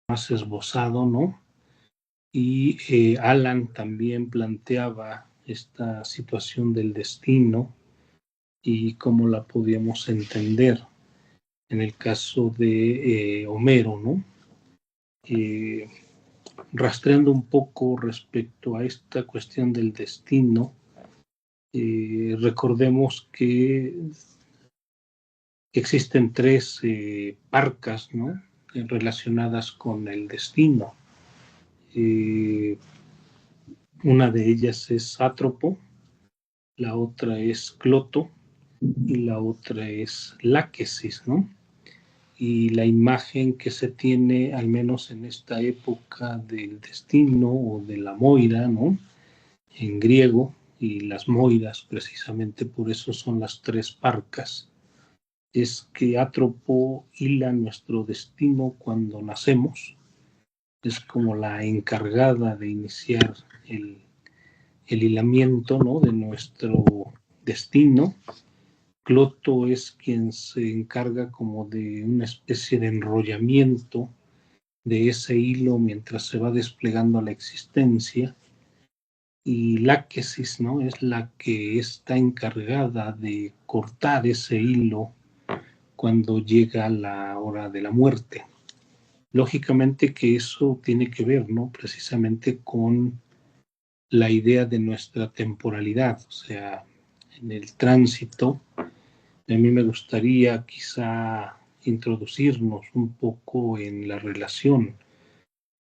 más esbozado, ¿no? Y Alan también planteaba esta situación del destino y cómo la podíamos entender en el caso de Homero, ¿no? Rastreando un poco respecto a esta cuestión del destino, recordemos que existen tres parcas, ¿no? Relacionadas con el destino. Una de ellas es Átropo, la otra es Cloto y la otra es Láquesis, ¿no? Y la imagen que se tiene, al menos en esta época del destino o de la Moira, ¿no? En griego, y las Moiras precisamente por eso son las tres parcas, es que Átropo hila nuestro destino cuando nacemos, es como la encargada de iniciar el hilamiento, ¿no? De nuestro destino. Cloto es quien se encarga como de una especie de enrollamiento de ese hilo mientras se va desplegando la existencia. Y Láquesis, ¿no? Es la que está encargada de cortar ese hilo cuando llega la hora de la muerte. Lógicamente que eso tiene que ver, ¿no? Precisamente con la idea de nuestra temporalidad, o sea, en el tránsito. A mí me gustaría quizá introducirnos un poco en la relación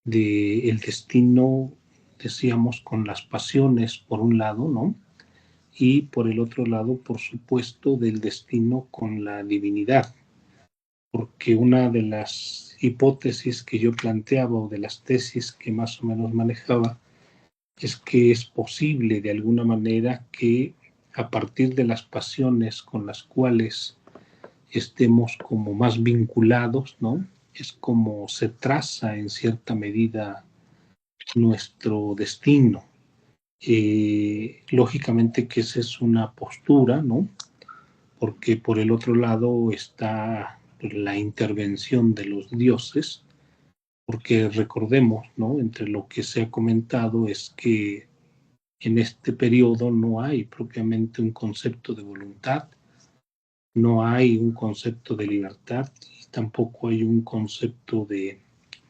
del destino, decíamos, con las pasiones, por un lado, ¿no? Y por el otro lado, por supuesto, del destino con la divinidad. Porque una de las hipótesis que yo planteaba o de las tesis que más o menos manejaba es que es posible de alguna manera que a partir de las pasiones con las cuales estemos como más vinculados, ¿no? Es como se traza en cierta medida nuestro destino. Lógicamente que esa es una postura, ¿no? Porque por el otro lado está la intervención de los dioses, porque recordemos, ¿no? Entre lo que se ha comentado es que en este periodo no hay propiamente un concepto de voluntad, no hay un concepto de libertad y tampoco hay un concepto de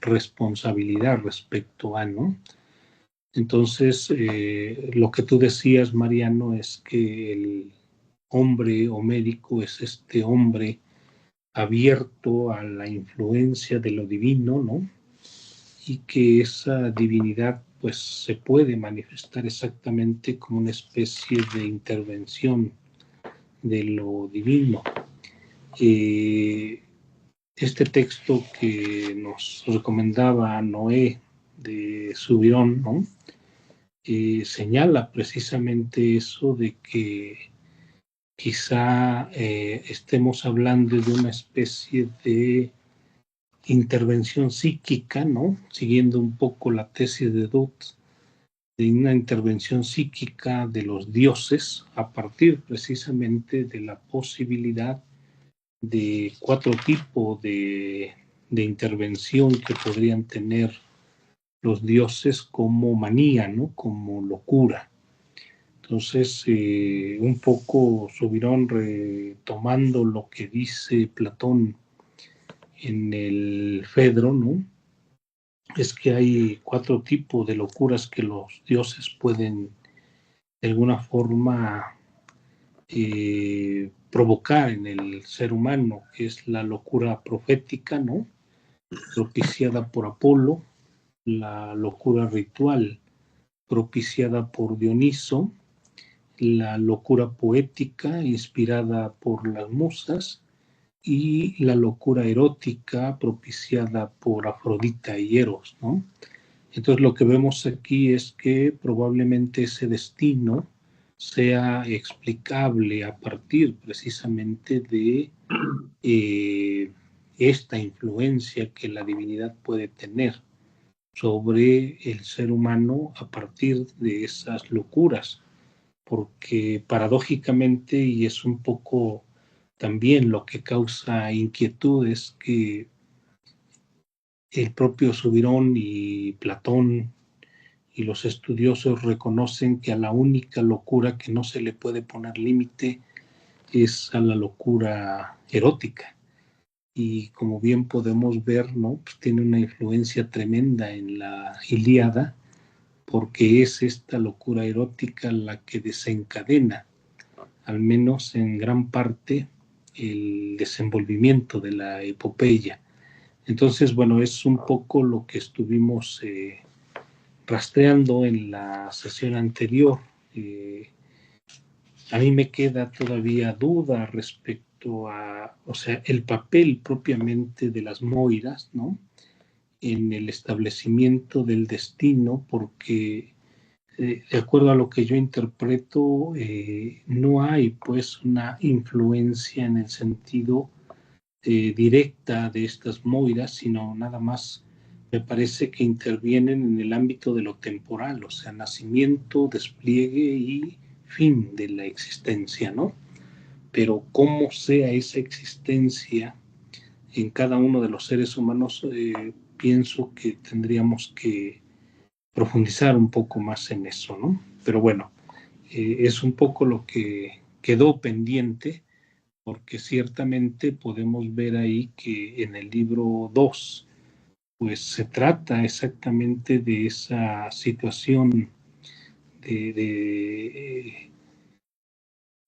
responsabilidad respecto a, ¿no? Entonces, lo que tú decías, Mariano, es que el hombre homérico es este hombre abierto a la influencia de lo divino, ¿no? Y que esa divinidad pues se puede manifestar exactamente como una especie de intervención de lo divino. Este texto que nos recomendaba Noé de Subirón, ¿no? Señala precisamente eso de que quizá estemos hablando de una especie de intervención psíquica, ¿no? Siguiendo un poco la tesis de Dutz, de una intervención psíquica de los dioses a partir precisamente de la posibilidad de cuatro tipos de intervención que podrían tener los dioses como manía, ¿no? Como locura. Entonces, un poco Subirón retomando lo que dice Platón en el Fedro, ¿no? Es que hay cuatro tipos de locuras que los dioses pueden de alguna forma provocar en el ser humano, que es la locura profética, ¿no? Propiciada por Apolo, la locura ritual propiciada por Dioniso, la locura poética inspirada por las musas y la locura erótica propiciada por Afrodita y Eros, ¿no? Entonces lo que vemos aquí es que probablemente ese destino sea explicable a partir precisamente de esta influencia que la divinidad puede tener sobre el ser humano a partir de esas locuras, porque paradójicamente, y es un poco también lo que causa inquietud, es que el propio Subirón y Platón y los estudiosos reconocen que a la única locura que no se le puede poner límite es a la locura erótica. Y como bien podemos ver, ¿no? Pues tiene una influencia tremenda en la Ilíada, porque es esta locura erótica la que desencadena, al menos en gran parte, el desenvolvimiento de la epopeya. Entonces, bueno, es un poco lo que estuvimos rastreando en la sesión anterior. A mí me queda todavía duda respecto a, o sea, el papel propiamente de las moiras, ¿no? En el establecimiento del destino, porque de acuerdo a lo que yo interpreto, no hay pues una influencia en el sentido directa de estas moiras, sino nada más me parece que intervienen en el ámbito de lo temporal, o sea, nacimiento, despliegue y fin de la existencia, ¿no? Pero cómo sea esa existencia en cada uno de los seres humanos, pienso que tendríamos que profundizar un poco más en eso, ¿no? Pero bueno, es un poco lo que quedó pendiente, porque ciertamente podemos ver ahí que en el libro 2 pues se trata exactamente de esa situación de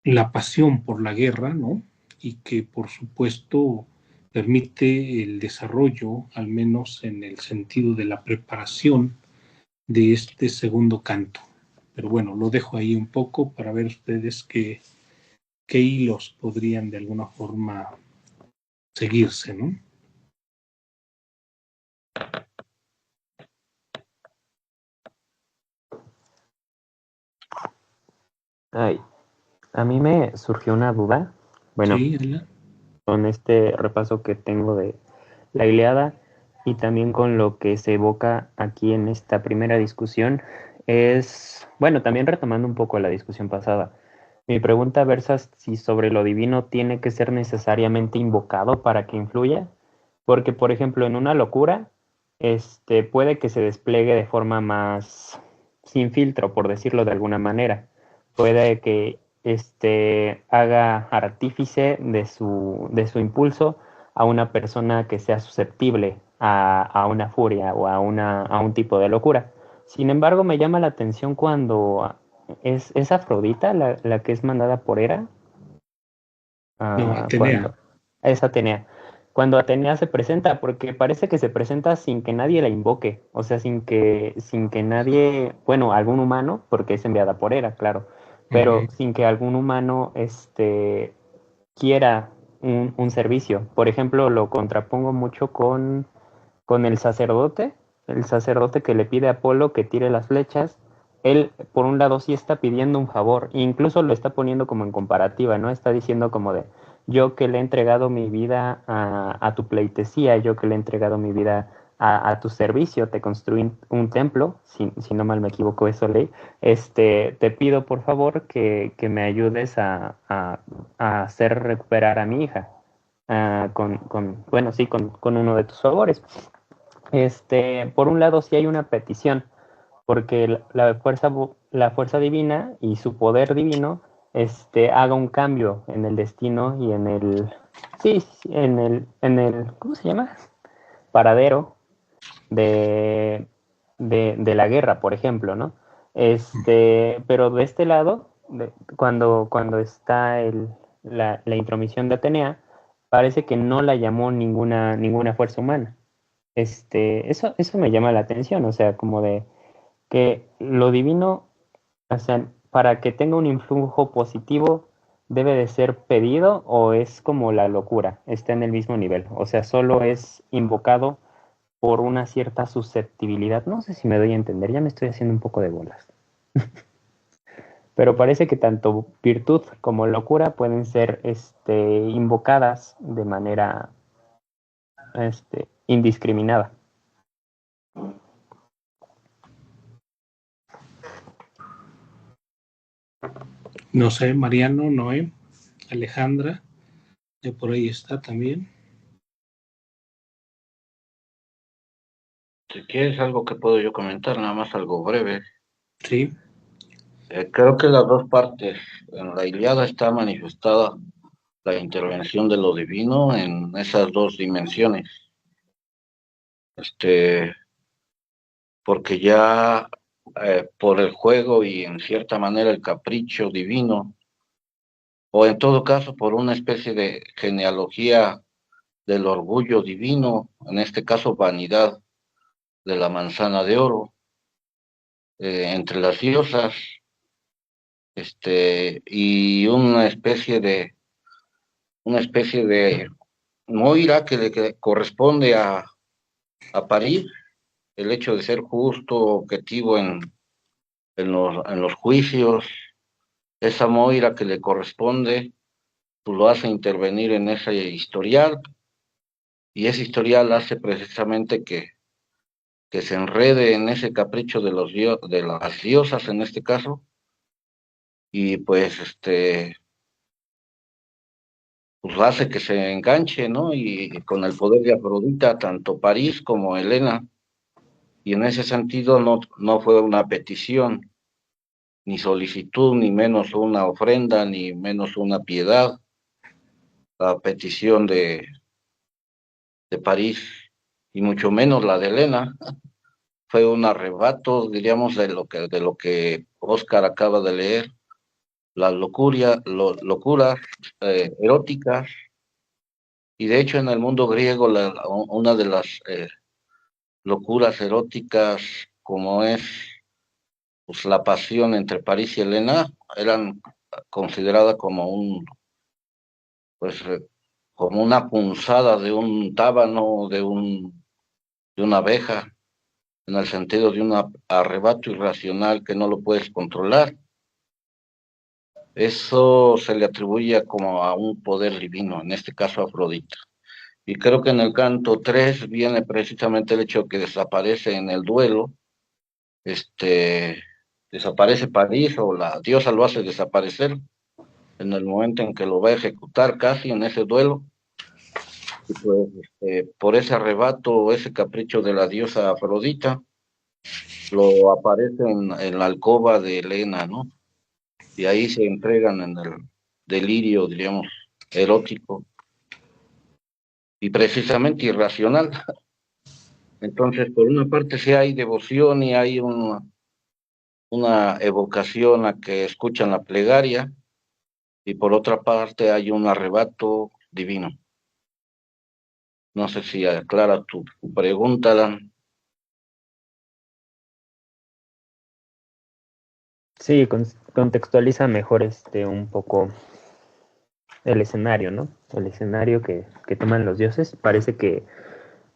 la pasión por la guerra, ¿no? Y que por supuesto permite el desarrollo, al menos en el sentido de la preparación de este segundo canto. Pero bueno, lo dejo ahí un poco para ver ustedes qué hilos podrían de alguna forma seguirse, ¿no? Ay, a mí me surgió una duda. Bueno, Sí, Ela. con este repaso que tengo de la Ilíada y también con lo que se evoca aquí en esta primera discusión, es, bueno, también retomando un poco la discusión pasada. Mi pregunta versa si sobre lo divino tiene que ser necesariamente invocado para que influya, porque por ejemplo en una locura, puede que se despliegue de forma más sin filtro, por decirlo de alguna manera. Puede que haga artífice de su impulso a una persona que sea susceptible a una furia o a un tipo de locura. Sin embargo, me llama la atención cuando es Afrodita la que es mandada por Hera. No, Cuando Atenea. es Atenea. Cuando Atenea se presenta, porque parece que se presenta sin que nadie la invoque, o sea, sin que nadie, bueno, algún humano, porque es enviada por Hera, claro, pero Uh-huh. sin que algún humano quiera un servicio. Por ejemplo, lo contrapongo mucho con el sacerdote que le pide a Apolo que tire las flechas. Él, por un lado, sí está pidiendo un favor, e incluso lo está poniendo como en comparativa, ¿no? Está diciendo como de, yo que le he entregado mi vida a tu pleitesía, yo que le he entregado mi vida tu servicio, te construí un templo, si no mal me equivoco, eso leí, te pido por favor que me ayudes a hacer recuperar a mi hija, bueno, sí, con uno de tus favores. Por un lado sí hay una petición, porque la fuerza divina y su poder divino, haga un cambio en el destino y sí, sí, ¿cómo se llama? Paradero de, de la guerra, por ejemplo, ¿no? Pero de este lado, cuando está la intromisión de Atenea, parece que no la llamó ninguna fuerza humana. Eso me llama la atención, o sea, como de que lo divino, o sea, para que tenga un influjo positivo, debe de ser pedido o es como la locura, está en el mismo nivel, o sea, solo es invocado por una cierta susceptibilidad. No sé si me doy a entender, ya me estoy haciendo un poco de bolas. Pero parece que tanto virtud como locura pueden ser invocadas de manera indiscriminada. No sé, Mariano, Noé, Alejandra, ya por ahí está también. Si quieres algo que puedo yo comentar, nada más algo breve. Sí, Creo que las dos partes, en la Ilíada está manifestada la intervención de lo divino en esas dos dimensiones, porque ya por el juego y en cierta manera el capricho divino, o en todo caso por una especie de genealogía del orgullo divino, en este caso vanidad de la manzana de oro, entre las diosas, y una especie de Moira que corresponde a París, el hecho de ser justo, objetivo en los juicios, esa Moira que le corresponde, pues lo hace intervenir en ese historial, y ese historial hace precisamente que se enrede en ese capricho de las diosas en este caso, y pues hace que se enganche, ¿no? Y con el poder de Afrodita, tanto París como Helena, y en ese sentido no fue una petición, ni solicitud, ni menos una ofrenda, ni menos una piedad, la petición de París, y mucho menos la de Helena, fue un arrebato, diríamos, de lo que Oscar acaba de leer, las locuras eróticas, y de hecho en el mundo griego una de las locuras eróticas, como es pues, la pasión entre París y Helena, eran consideradas pues, como una punzada de un tábano, de una abeja, en el sentido de un arrebato irracional que no lo puedes controlar. Eso se le atribuye como a un poder divino, en este caso a Afrodita. Y creo que en el canto 3 viene precisamente el hecho que desaparece en el duelo, desaparece París, o la diosa lo hace desaparecer en el momento en que lo va a ejecutar casi en ese duelo, y pues por ese arrebato, ese capricho de la diosa Afrodita, lo aparece en la alcoba de Helena, ¿no? Y ahí se entregan en el delirio, diríamos, erótico y precisamente irracional. Entonces, por una parte sí hay devoción y hay una evocación a que escuchan la plegaria, y por otra parte hay un arrebato divino. No sé si aclara tu pregunta, Alan. Sí, contextualiza mejor un poco el escenario, ¿no? El escenario que toman los dioses. Parece que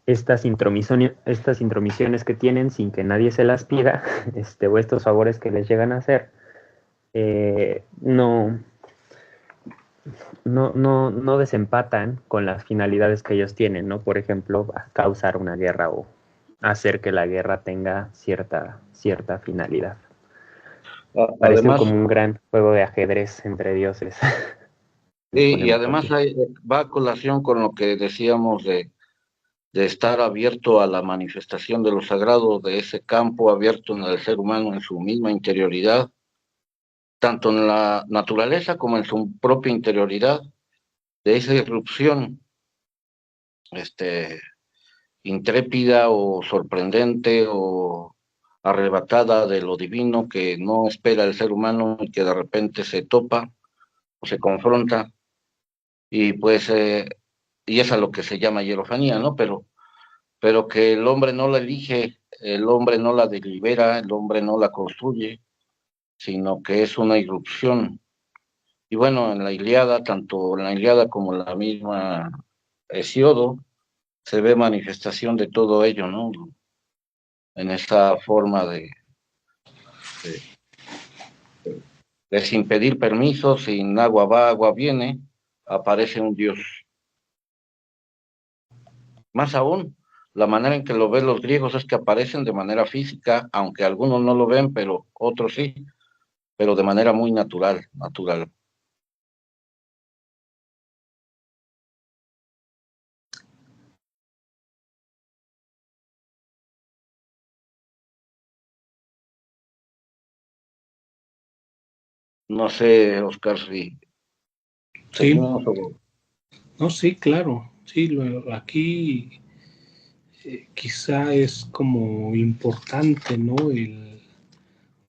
estas intromisiones que tienen sin que nadie se las pida, o estos favores que les llegan a hacer, no, no desempatan con las finalidades que ellos tienen, ¿no? Por ejemplo, causar una guerra o hacer que la guerra tenga cierta finalidad. Parece Además, como un gran juego de ajedrez entre dioses. Nos y ponemos además así. va a colación con lo que decíamos de estar abierto a la manifestación de lo sagrado, de ese campo abierto en el ser humano, en su misma interioridad, tanto en la naturaleza como en su propia interioridad, de esa irrupción este, intrépida o sorprendente o arrebatada de lo divino que no espera el ser humano y que de repente se topa o se confronta, y pues y es a lo que se llama hierofanía, ¿no? Pero que el hombre no la elige, el hombre no la delibera, el hombre no la construye, sino que es una irrupción. Y bueno, en la Ilíada, tanto en la Ilíada como en la misma Hesíodo, se ve manifestación de todo ello, ¿no? En esa forma de, de sin pedir permiso, sin agua va, agua viene, aparece un Dios. Más aún, la manera en que lo ven los griegos es que aparecen de manera física, aunque algunos no lo ven, pero otros sí, pero de manera muy natural. No sé, Oscar, si Sí, seguimos o... no, sí, claro. Sí, aquí quizá es como importante, ¿no? El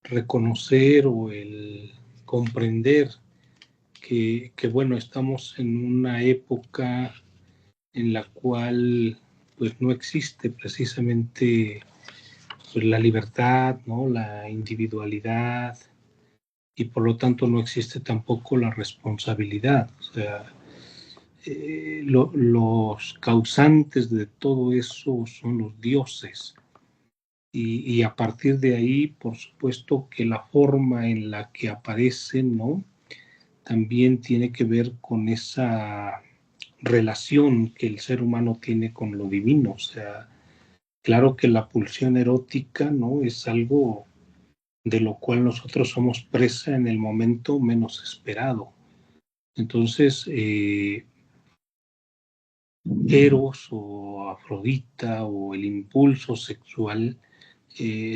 reconocer o el comprender que bueno, estamos en una época en la cual pues no existe precisamente pues, la libertad, ¿no? La individualidad, y por lo tanto no existe tampoco la responsabilidad. O sea, los causantes de todo eso son los dioses. Y a partir de ahí, por supuesto que la forma en la que aparecen, ¿no? También tiene que ver con esa relación que el ser humano tiene con lo divino. O sea, claro que la pulsión erótica, ¿no? Es algo de lo cual nosotros somos presa en el momento menos esperado. Entonces, Eros o Afrodita o el impulso sexual,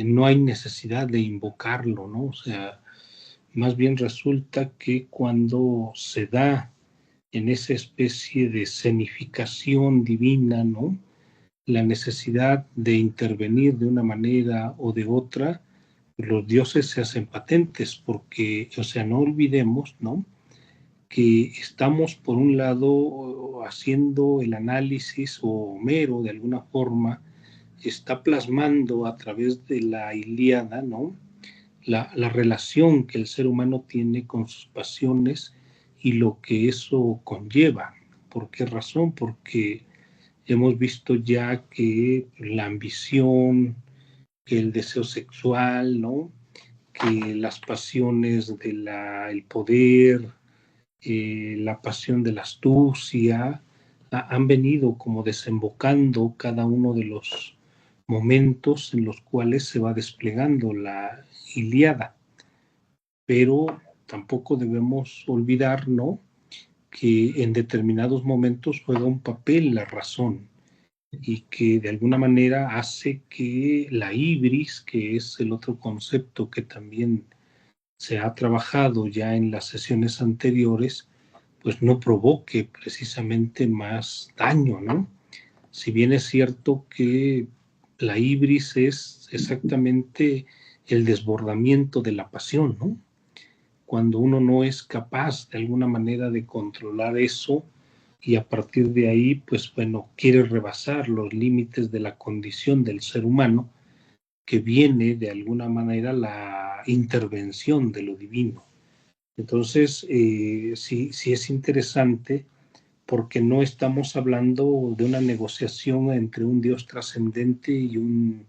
no hay necesidad de invocarlo, ¿no? O sea, más bien resulta que cuando se da en esa especie de escenificación divina, ¿no? La necesidad de intervenir de una manera o de otra, los dioses se hacen patentes, porque, o sea, no olvidemos, ¿no? Que estamos, por un lado, haciendo el análisis, o Homero, de alguna forma, está plasmando a través de la Ilíada, ¿no? La relación que el ser humano tiene con sus pasiones y lo que eso conlleva. ¿Por qué razón? Porque hemos visto ya que la ambición, que el deseo sexual, ¿no? Que las pasiones del poder, la pasión de la astucia, han venido como desembocando cada uno de los momentos en los cuales se va desplegando la Ilíada. Pero tampoco debemos olvidar, ¿no? Que en determinados momentos juega un papel la razón y que de alguna manera hace que la ibris, que es el otro concepto que también se ha trabajado ya en las sesiones anteriores, pues no provoque precisamente más daño, ¿no? Si bien es cierto que la ibris es exactamente el desbordamiento de la pasión, ¿no? Cuando uno no es capaz de alguna manera de controlar eso y a partir de ahí, pues bueno, quiere rebasar los límites de la condición del ser humano, que viene de alguna manera la intervención de lo divino. Entonces, sí es interesante porque no estamos hablando de una negociación entre un Dios trascendente y un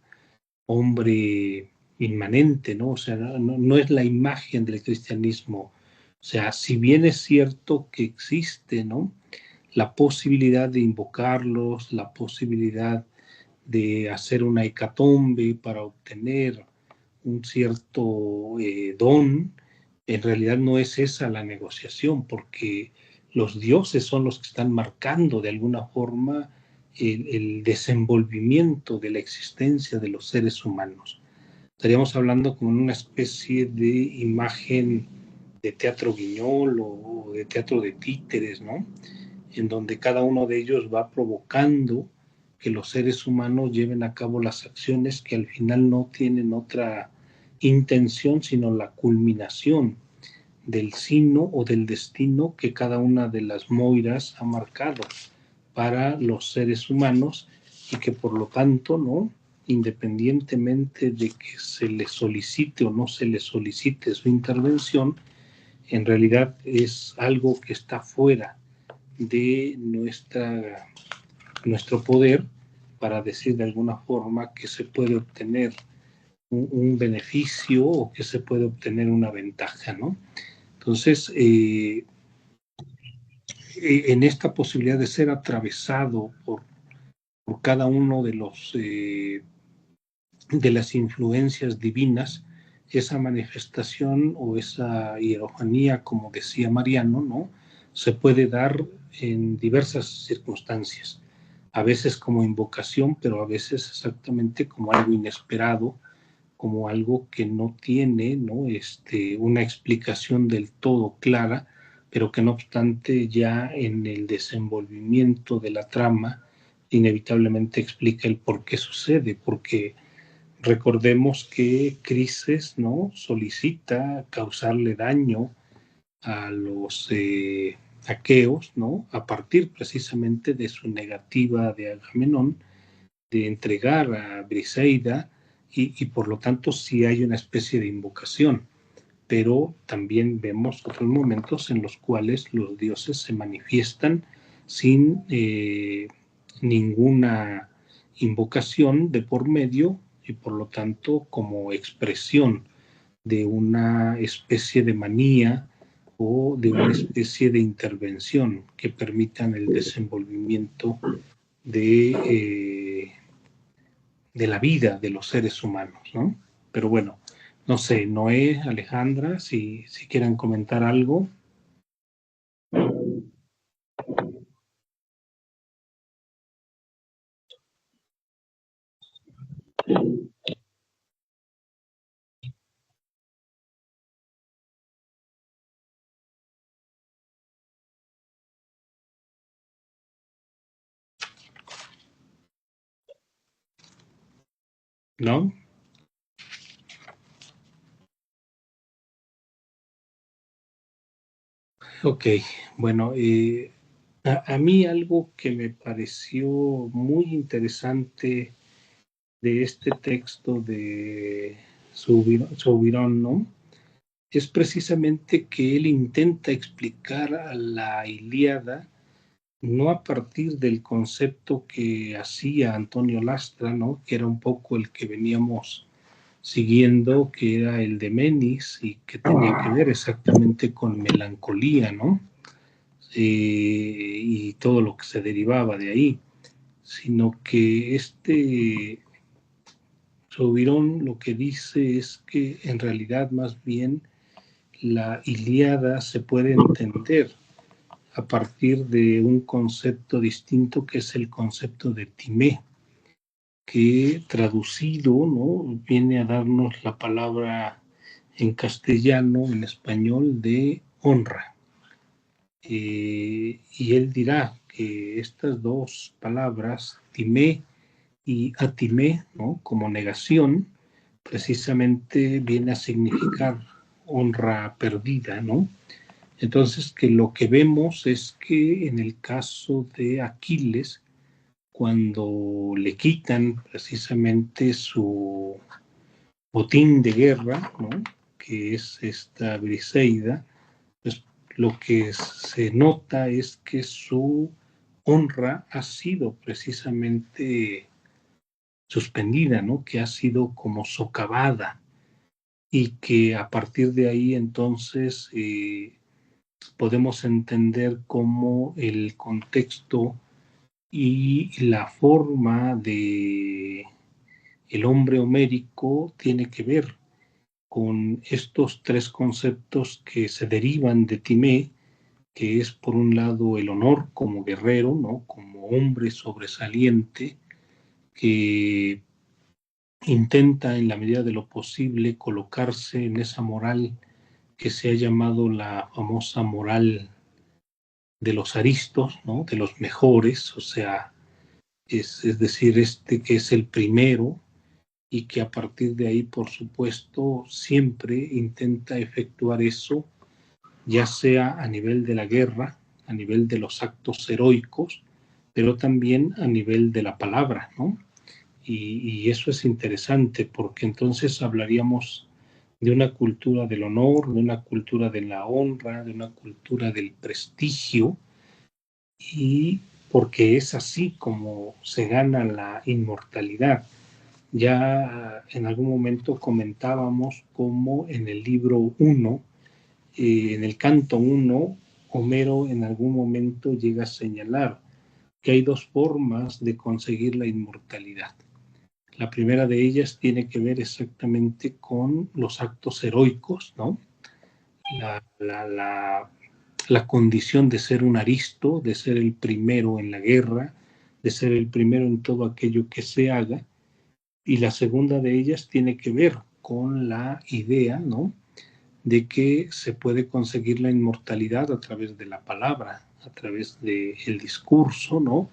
hombre inmanente, ¿no? O sea, no es la imagen del cristianismo. O sea, si bien es cierto que existe, ¿no? La posibilidad de invocarlos, la posibilidad de hacer una hecatombe para obtener un cierto don, en realidad no es esa la negociación, porque los dioses son los que están marcando de alguna forma el desenvolvimiento de la existencia de los seres humanos. Estaríamos hablando como una especie de imagen de teatro guiñol o de teatro de títeres, ¿no? En donde cada uno de ellos va provocando que los seres humanos lleven a cabo las acciones que al final no tienen otra intención sino la culminación del signo o del destino que cada una de las moiras ha marcado para los seres humanos y que por lo tanto, ¿no? Independientemente de que se les solicite o no se les solicite su intervención, en realidad es algo que está fuera de nuestro poder, para decir de alguna forma que se puede obtener un beneficio o que se puede obtener una ventaja, ¿no? Entonces, en esta posibilidad de ser atravesado por cada uno de las influencias divinas, esa manifestación o esa hierofanía, como decía Mariano, ¿no? Se puede dar en diversas circunstancias, a veces como invocación, pero a veces exactamente como algo inesperado como algo que no tiene, ¿no? Una explicación del todo clara, pero que no obstante ya en el desenvolvimiento de la trama inevitablemente explica el por qué sucede, porque recordemos que Crises, ¿no?, solicita causarle daño a los aqueos, ¿no?, a partir precisamente de su negativa de Agamenón de entregar a Briseida, y por lo tanto sí hay una especie de invocación, pero también vemos otros momentos en los cuales los dioses se manifiestan sin ninguna invocación de por medio, y por lo tanto como expresión de una especie de manía o de una especie de intervención que permitan el desenvolvimiento de la vida de los seres humanos, ¿no? Pero bueno, no sé, Noé, Alejandra, si quieren comentar algo. ¿No? Ok, bueno, a mí algo que me pareció muy interesante de este texto de Soubirón, ¿no?, es precisamente que él intenta explicar a la Ilíada no a partir del concepto que hacía Antonio Lastra, ¿no?, que era un poco el que veníamos siguiendo, que era el de Menis y que tenía que ver exactamente con melancolía, ¿no? Y todo lo que se derivaba de ahí, sino que Soubirón lo que dice es que en realidad más bien la Ilíada se puede entender a partir de un concepto distinto que es el concepto de Timé, que traducido, ¿no?, viene a darnos la palabra en castellano, en español, de honra. Y él dirá que estas dos palabras, timé y atimé, ¿no?, como negación, precisamente viene a significar honra perdida, ¿no? Entonces, que lo que vemos es que en el caso de Aquiles, cuando le quitan precisamente su botín de guerra, ¿no?, que es esta Briseida, pues lo que se nota es que su honra ha sido precisamente suspendida, ¿no?, que ha sido como socavada, y que a partir de ahí entonces podemos entender cómo el contexto y la forma de el hombre homérico tiene que ver con estos tres conceptos que se derivan de Timé, que es por un lado el honor como guerrero, ¿no?, como hombre sobresaliente, que intenta en la medida de lo posible colocarse en esa moral que se ha llamado la famosa moral de los aristos, ¿no?, de los mejores, o sea, es decir, que es el primero, y que a partir de ahí, por supuesto, siempre intenta efectuar eso, ya sea a nivel de la guerra, a nivel de los actos heroicos, pero también a nivel de la palabra, ¿no? Y eso es interesante, porque entonces hablaríamos de una cultura del honor, de una cultura de la honra, de una cultura del prestigio, y porque es así como se gana la inmortalidad. Ya en algún momento comentábamos cómo en el libro 1, en el canto 1, Homero en algún momento llega a señalar que hay dos formas de conseguir la inmortalidad. La primera de ellas tiene que ver exactamente con los actos heroicos, ¿no? La condición de ser un aristo, de ser el primero en la guerra, de ser el primero en todo aquello que se haga. Y la segunda de ellas tiene que ver con la idea, ¿no?, de que se puede conseguir la inmortalidad a través de la palabra, a través del discurso, ¿no?,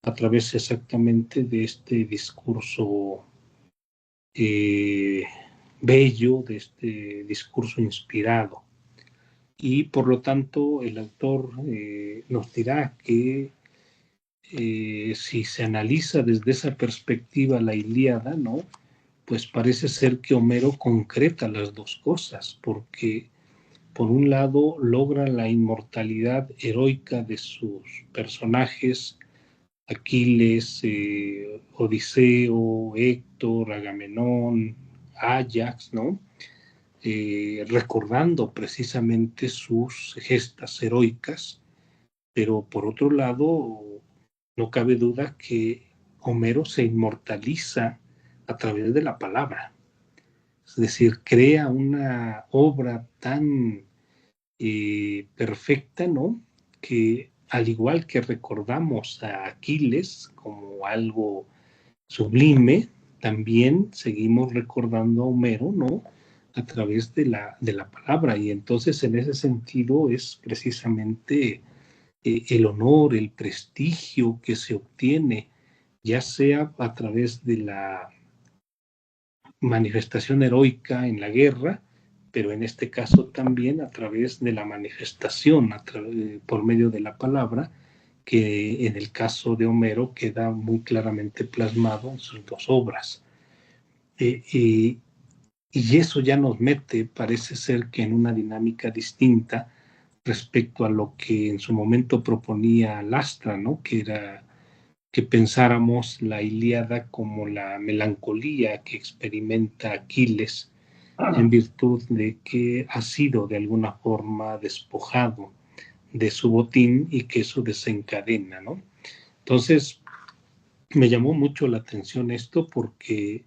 a través exactamente de este discurso bello, de este discurso inspirado. Y por lo tanto el autor nos dirá que si se analiza desde esa perspectiva la Ilíada, ¿no?, pues parece ser que Homero concreta las dos cosas, porque por un lado logra la inmortalidad heroica de sus personajes, Aquiles, Odiseo, Héctor, Agamenón, Ajax, ¿no?, recordando precisamente sus gestas heroicas, pero por otro lado no cabe duda que Homero se inmortaliza a través de la palabra, es decir, crea una obra tan perfecta, ¿no?, que al igual que recordamos a Aquiles como algo sublime, también seguimos recordando a Homero, ¿no?, a través de la palabra. Y entonces en ese sentido es precisamente el honor, el prestigio que se obtiene, ya sea a través de la manifestación heroica en la guerra, pero en este caso también a través de la manifestación por medio de la palabra, que en el caso de Homero queda muy claramente plasmado en sus dos obras. Y eso ya nos mete, parece ser que en una dinámica distinta respecto a lo que en su momento proponía Lastra, ¿no?, que era que pensáramos la Ilíada como la melancolía que experimenta Aquiles en virtud de que ha sido de alguna forma despojado de su botín y que eso desencadena, ¿no? Entonces, me llamó mucho la atención esto porque,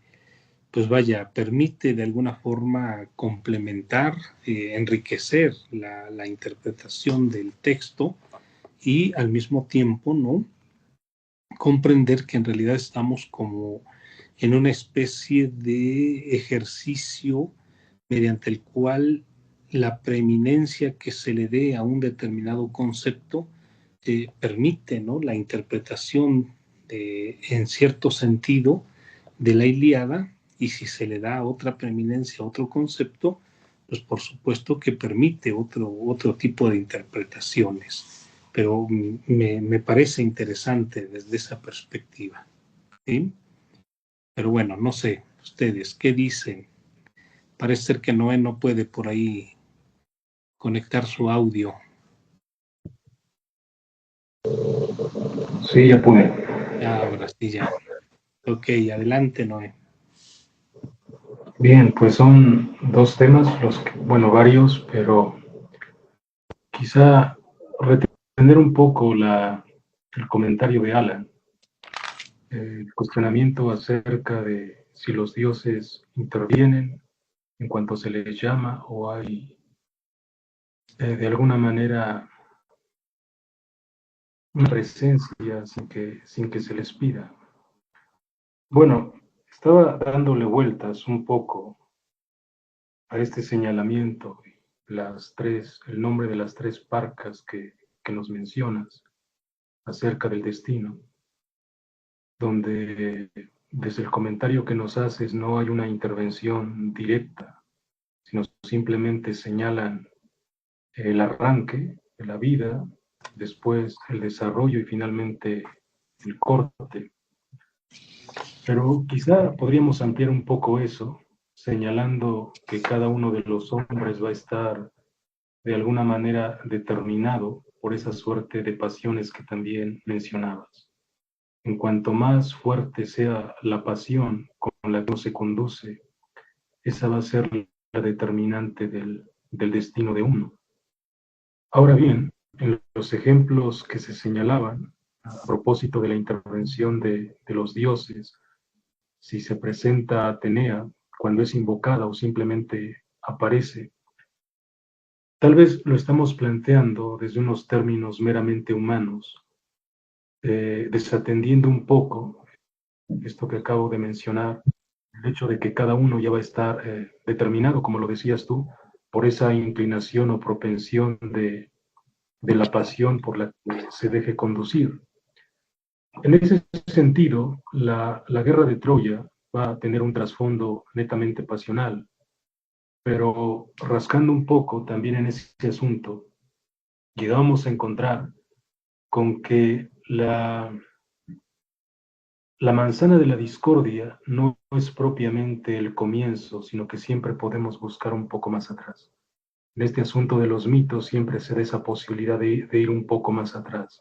pues vaya, permite de alguna forma complementar, enriquecer la interpretación del texto y al mismo tiempo, ¿no?, comprender que en realidad estamos como en una especie de ejercicio mediante el cual la preeminencia que se le dé a un determinado concepto permite, ¿no?, la interpretación en cierto sentido de la Ilíada, y si se le da otra preeminencia a otro concepto, pues por supuesto que permite otro tipo de interpretaciones. Pero me parece interesante desde esa perspectiva, ¿sí? Pero bueno, no sé, ustedes, ¿qué dicen? Parece ser que Noé no puede por ahí conectar su audio. Sí, ya pude. Ahora sí, ya. Ok, adelante, Noé. Bien, pues son dos temas, bueno, varios, pero quizá retener un poco el comentario de Alan, el cuestionamiento acerca de si los dioses intervienen en cuanto se les llama o hay de alguna manera una presencia sin que se les pida. Bueno, estaba dándole vueltas un poco a este señalamiento, el nombre de las tres parcas que nos mencionas acerca del destino, donde desde el comentario que nos haces no hay una intervención directa, sino simplemente señalan el arranque de la vida, después el desarrollo y finalmente el corte. Pero quizá podríamos ampliar un poco eso, señalando que cada uno de los hombres va a estar de alguna manera determinado por esa suerte de pasiones que también mencionabas. En cuanto más fuerte sea la pasión con la que uno se conduce, esa va a ser la determinante del destino de uno. Ahora bien, en los ejemplos que se señalaban, a propósito de la intervención de los dioses, si se presenta Atenea cuando es invocada o simplemente aparece, tal vez lo estamos planteando desde unos términos meramente humanos, desatendiendo un poco esto que acabo de mencionar, el hecho de que cada uno ya va a estar determinado, como lo decías tú, por esa inclinación o propensión de la pasión por la que se deje conducir. En ese sentido, la guerra de Troya va a tener un trasfondo netamente pasional, pero rascando un poco también en ese asunto, llegamos a encontrar con que la manzana de la discordia no es propiamente el comienzo, sino que siempre podemos buscar un poco más atrás. En este asunto de los mitos siempre se da esa posibilidad de ir un poco más atrás.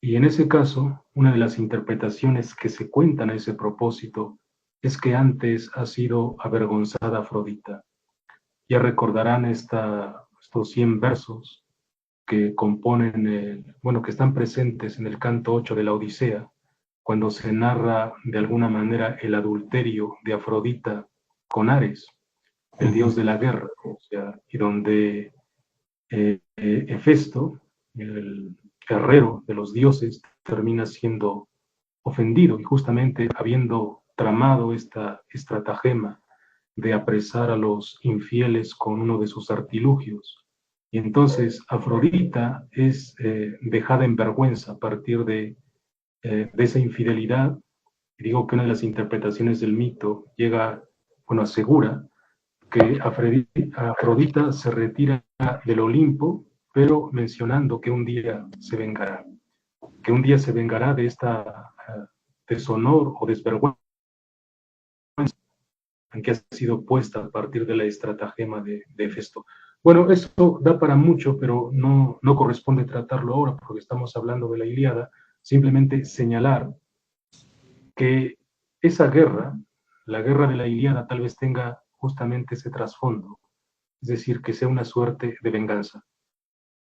Y en ese caso, una de las interpretaciones que se cuentan a ese propósito es que antes ha sido avergonzada Afrodita. Ya recordarán estos 100 versos que componen, que están presentes en el canto 8 de la Odisea, cuando se narra de alguna manera el adulterio de Afrodita con Ares, el dios de la guerra, o sea, y donde Hefesto, el guerrero de los dioses, termina siendo ofendido y justamente habiendo tramado esta estratagema de apresar a los infieles con uno de sus artilugios. Y entonces Afrodita es dejada en vergüenza a partir de esa infidelidad. Y digo que una de las interpretaciones del mito asegura que Afrodita se retira del Olimpo, pero mencionando que un día se vengará, de esta deshonor o desvergüenza en que ha sido puesta a partir de la estratagema de Hefesto. Bueno, esto da para mucho, pero no corresponde tratarlo ahora porque estamos hablando de la Ilíada. Simplemente señalar que esa guerra, la guerra de la Ilíada, tal vez tenga justamente ese trasfondo, es decir, que sea una suerte de venganza.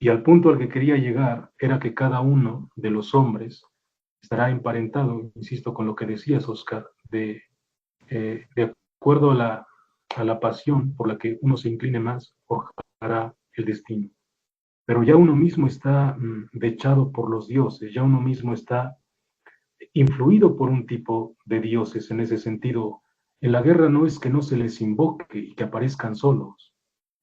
Y al punto al que quería llegar era que cada uno de los hombres estará emparentado, insisto, con lo que decías, Oscar, de acuerdo a la pasión por la que uno se incline más, forjará el destino. Pero ya uno mismo está vechado por los dioses, ya uno mismo está influido por un tipo de dioses en ese sentido. En la guerra no es que no se les invoque y que aparezcan solos,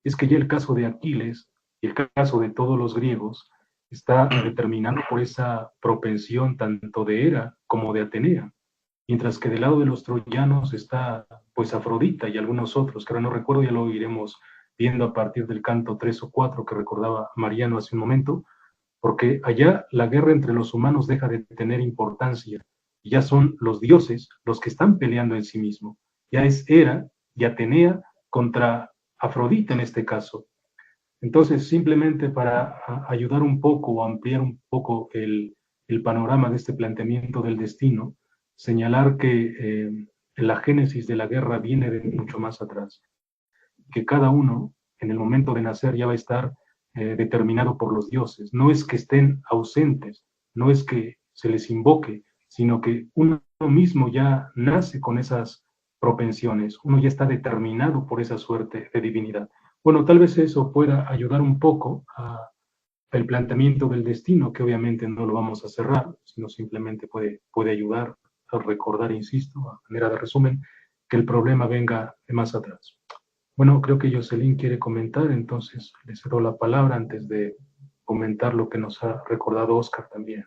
es que ya el caso de Aquiles y el caso de todos los griegos está determinado por esa propensión tanto de Hera como de Atenea, mientras que del lado de los troyanos está pues Afrodita y algunos otros, que ahora no recuerdo, ya lo iremos viendo a partir del canto 3 o 4 que recordaba Mariano hace un momento, porque allá la guerra entre los humanos deja de tener importancia, y ya son los dioses los que están peleando en sí mismos. Ya es Hera y Atenea contra Afrodita en este caso. Entonces, simplemente para ayudar un poco o ampliar un poco el panorama de este planteamiento del destino, señalar que la génesis de la guerra viene de mucho más atrás, que cada uno en el momento de nacer ya va a estar determinado por los dioses. No es que estén ausentes, no es que se les invoque, sino que uno mismo ya nace con esas propensiones, uno ya está determinado por esa suerte de divinidad. Bueno, tal vez eso pueda ayudar un poco al planteamiento del destino, que obviamente no lo vamos a cerrar, sino simplemente puede ayudar a recordar, insisto, a manera de resumen, que el problema venga de más atrás. Bueno, creo que Jocelyn quiere comentar, entonces le cedo la palabra antes de comentar lo que nos ha recordado Oscar también.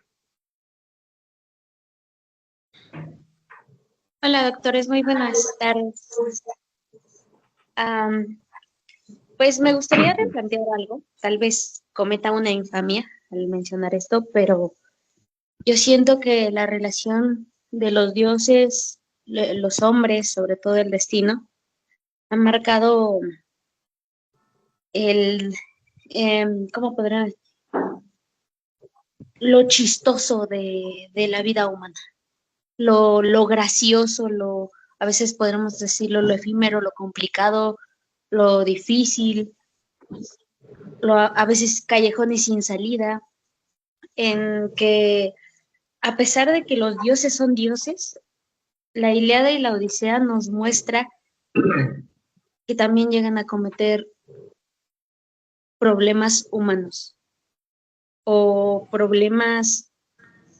Hola, doctores, muy buenas tardes. Pues me gustaría replantear algo, tal vez cometa una infamia al mencionar esto, pero yo siento que la relación de los dioses, los hombres, sobre todo el destino, han marcado el, ¿cómo podrán decir? Lo chistoso de la vida humana, lo gracioso, a veces podremos decirlo, lo efímero, lo complicado, lo difícil, a veces callejones sin salida, en que a pesar de que los dioses son dioses, la Ilíada y la Odisea nos muestra que también llegan a cometer problemas humanos o problemas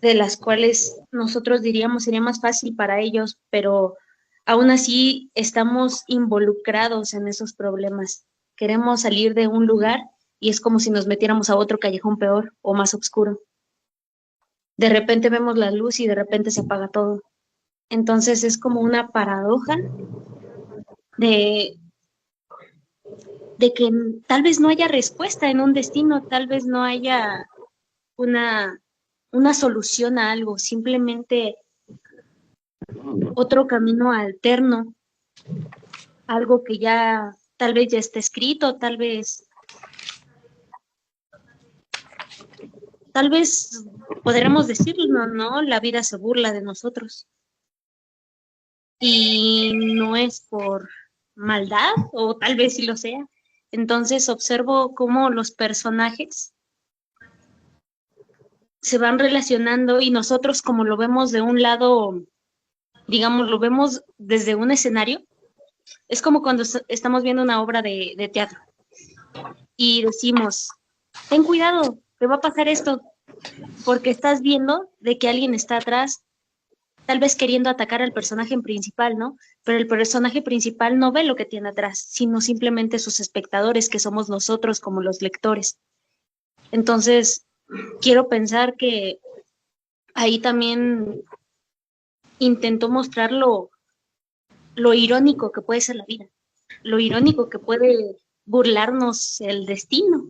de las cuales nosotros diríamos sería más fácil para ellos, pero aún así estamos involucrados en esos problemas. Queremos salir de un lugar y es como si nos metiéramos a otro callejón peor o más oscuro. De repente vemos la luz y de repente se apaga todo. Entonces es como una paradoja de, de que tal vez no haya respuesta en un destino, tal vez no haya una solución a algo, simplemente otro camino alterno, algo que ya tal vez ya está escrito, tal vez podremos decirlo, ¿no? La vida se burla de nosotros. Y no es por maldad, o tal vez sí lo sea. Entonces observo cómo los personajes se van relacionando y nosotros como lo vemos de un lado, digamos, lo vemos desde un escenario, es como cuando estamos viendo una obra de teatro y decimos, ten cuidado, te va a pasar esto, porque estás viendo de que alguien está atrás, tal vez queriendo atacar al personaje principal, ¿no? Pero el personaje principal no ve lo que tiene atrás, sino simplemente sus espectadores, que somos nosotros como los lectores. Entonces, quiero pensar que ahí también intentó mostrar lo irónico que puede ser la vida, lo irónico que puede burlarnos el destino.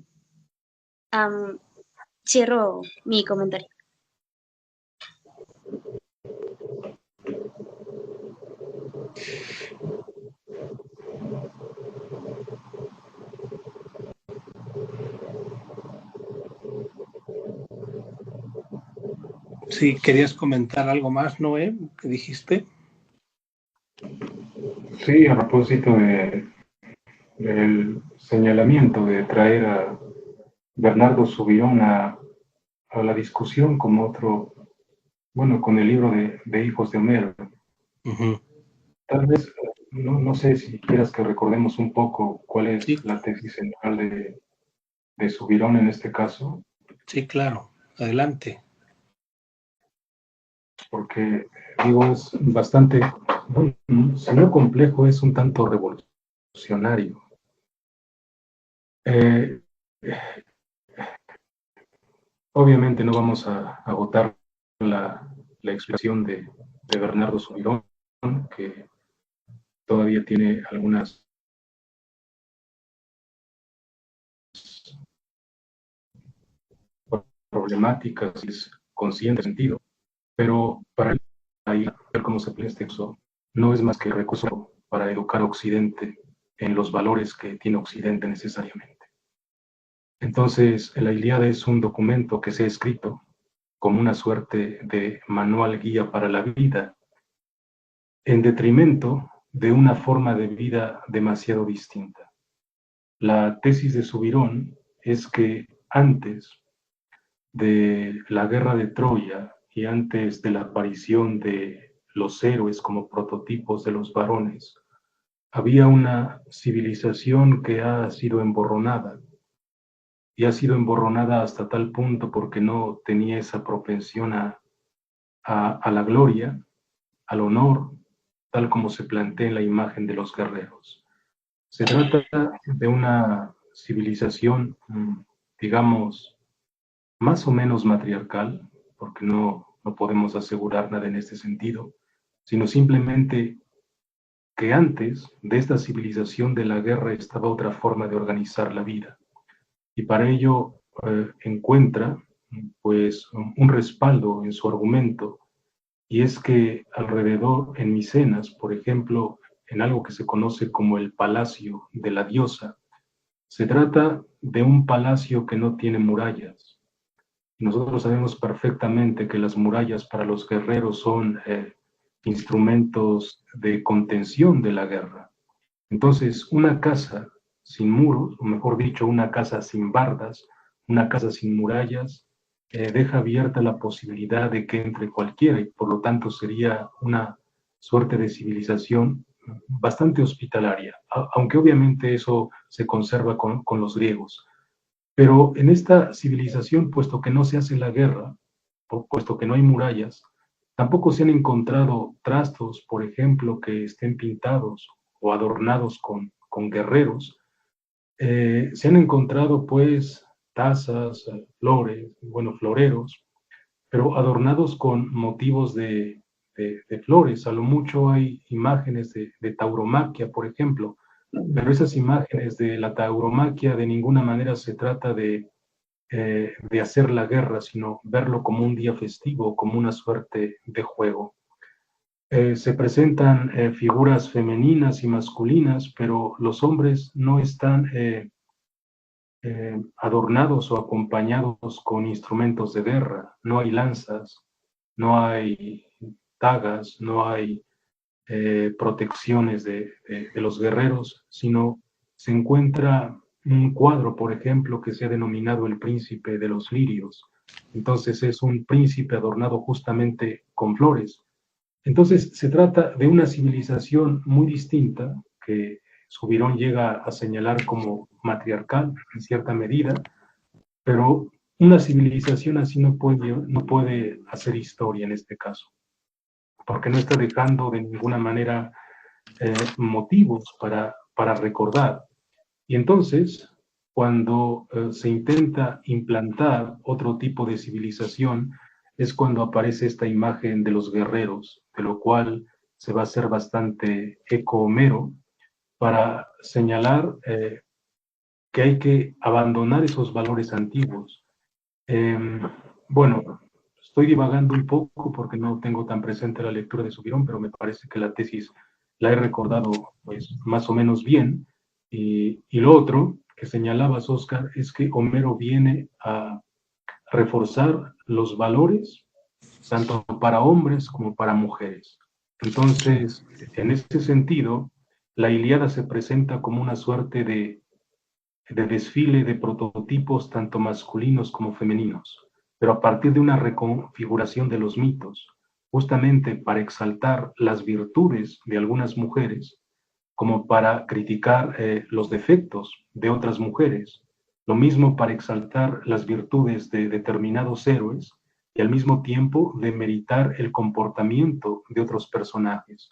Cierro mi comentario. Sí, ¿querías comentar algo más, Noé? ¿Qué dijiste? Sí, a propósito del señalamiento de traer a Bernardo Subirón a la discusión como otro, bueno, con el libro de Hijos de Homero. Uh-huh. Tal vez, no sé si quieras que recordemos un poco cuál es Sí. la tesis central de Subirón en este caso. Sí, claro. Adelante. Porque, digo, es bastante, bueno, si no complejo, es un tanto revolucionario. Obviamente no vamos a agotar la explicación de Bernardo Subirón, que todavía tiene algunas problemáticas y es consciente sentido, pero para él, ahí, ver cómo se plantea este uso, no es más que recurso para educar a Occidente en los valores que tiene Occidente necesariamente. Entonces, la Ilíada es un documento que se ha escrito como una suerte de manual guía para la vida, en detrimento de una forma de vida demasiado distinta. La tesis de Subirón es que antes de la guerra de Troya y antes de la aparición de los héroes como prototipos de los varones, había una civilización que ha sido emborronada, y ha sido emborronada hasta tal punto porque no tenía esa propensión a la gloria, al honor, tal como se plantea en la imagen de los guerreros. Se trata de una civilización, digamos, más o menos matriarcal, porque no podemos asegurar nada en este sentido, sino simplemente que antes de esta civilización de la guerra estaba otra forma de organizar la vida. Y para ello encuentra pues un respaldo en su argumento, y es que alrededor en Micenas, por ejemplo, en algo que se conoce como el Palacio de la Diosa, se trata de un palacio que no tiene murallas. Nosotros sabemos perfectamente que las murallas para los guerreros son instrumentos de contención de la guerra. Entonces, una casa sin muros, o mejor dicho, una casa sin bardas, una casa sin murallas, deja abierta la posibilidad de que entre cualquiera, y por lo tanto sería una suerte de civilización bastante hospitalaria, aunque obviamente eso se conserva con los griegos. Pero en esta civilización, puesto que no se hace la guerra, puesto que no hay murallas, Tampoco se han encontrado trastos, por ejemplo, que estén pintados o adornados con guerreros. Se han encontrado, pues, tazas, flores, bueno, floreros, pero adornados con motivos de flores. A lo mucho hay imágenes de tauromaquia, por ejemplo, pero esas imágenes de la tauromaquia de ninguna manera se trata de hacer la guerra, sino verlo como un día festivo, como una suerte de juego. Se presentan figuras femeninas y masculinas, pero los hombres no están adornados o acompañados con instrumentos de guerra. No hay lanzas, no hay dagas, no hay protecciones de los guerreros, sino se encuentra un cuadro, por ejemplo, que se ha denominado el príncipe de los lirios. Entonces es un príncipe adornado justamente con flores. Entonces se trata de una civilización muy distinta que Subirón llega a señalar como matriarcal en cierta medida, pero una civilización así no puede hacer historia en este caso, porque no está dejando de ninguna manera motivos para recordar. Y entonces, cuando se intenta implantar otro tipo de civilización, es cuando aparece esta imagen de los guerreros, de lo cual se va a hacer bastante eco Homero para señalar que hay que abandonar esos valores antiguos. Bueno, estoy divagando un poco porque no tengo tan presente la lectura de Subirón, pero me parece que la tesis la he recordado pues más o menos bien. Y lo otro que señalabas, Oscar, es que Homero viene a reforzar los valores tanto para hombres como para mujeres. Entonces, en este sentido, la Ilíada se presenta como una suerte de desfile de prototipos tanto masculinos como femeninos, pero a partir de una reconfiguración de los mitos, justamente para exaltar las virtudes de algunas mujeres, como para criticar los defectos de otras mujeres, lo mismo para exaltar las virtudes de determinados héroes y al mismo tiempo de meritar el comportamiento de otros personajes.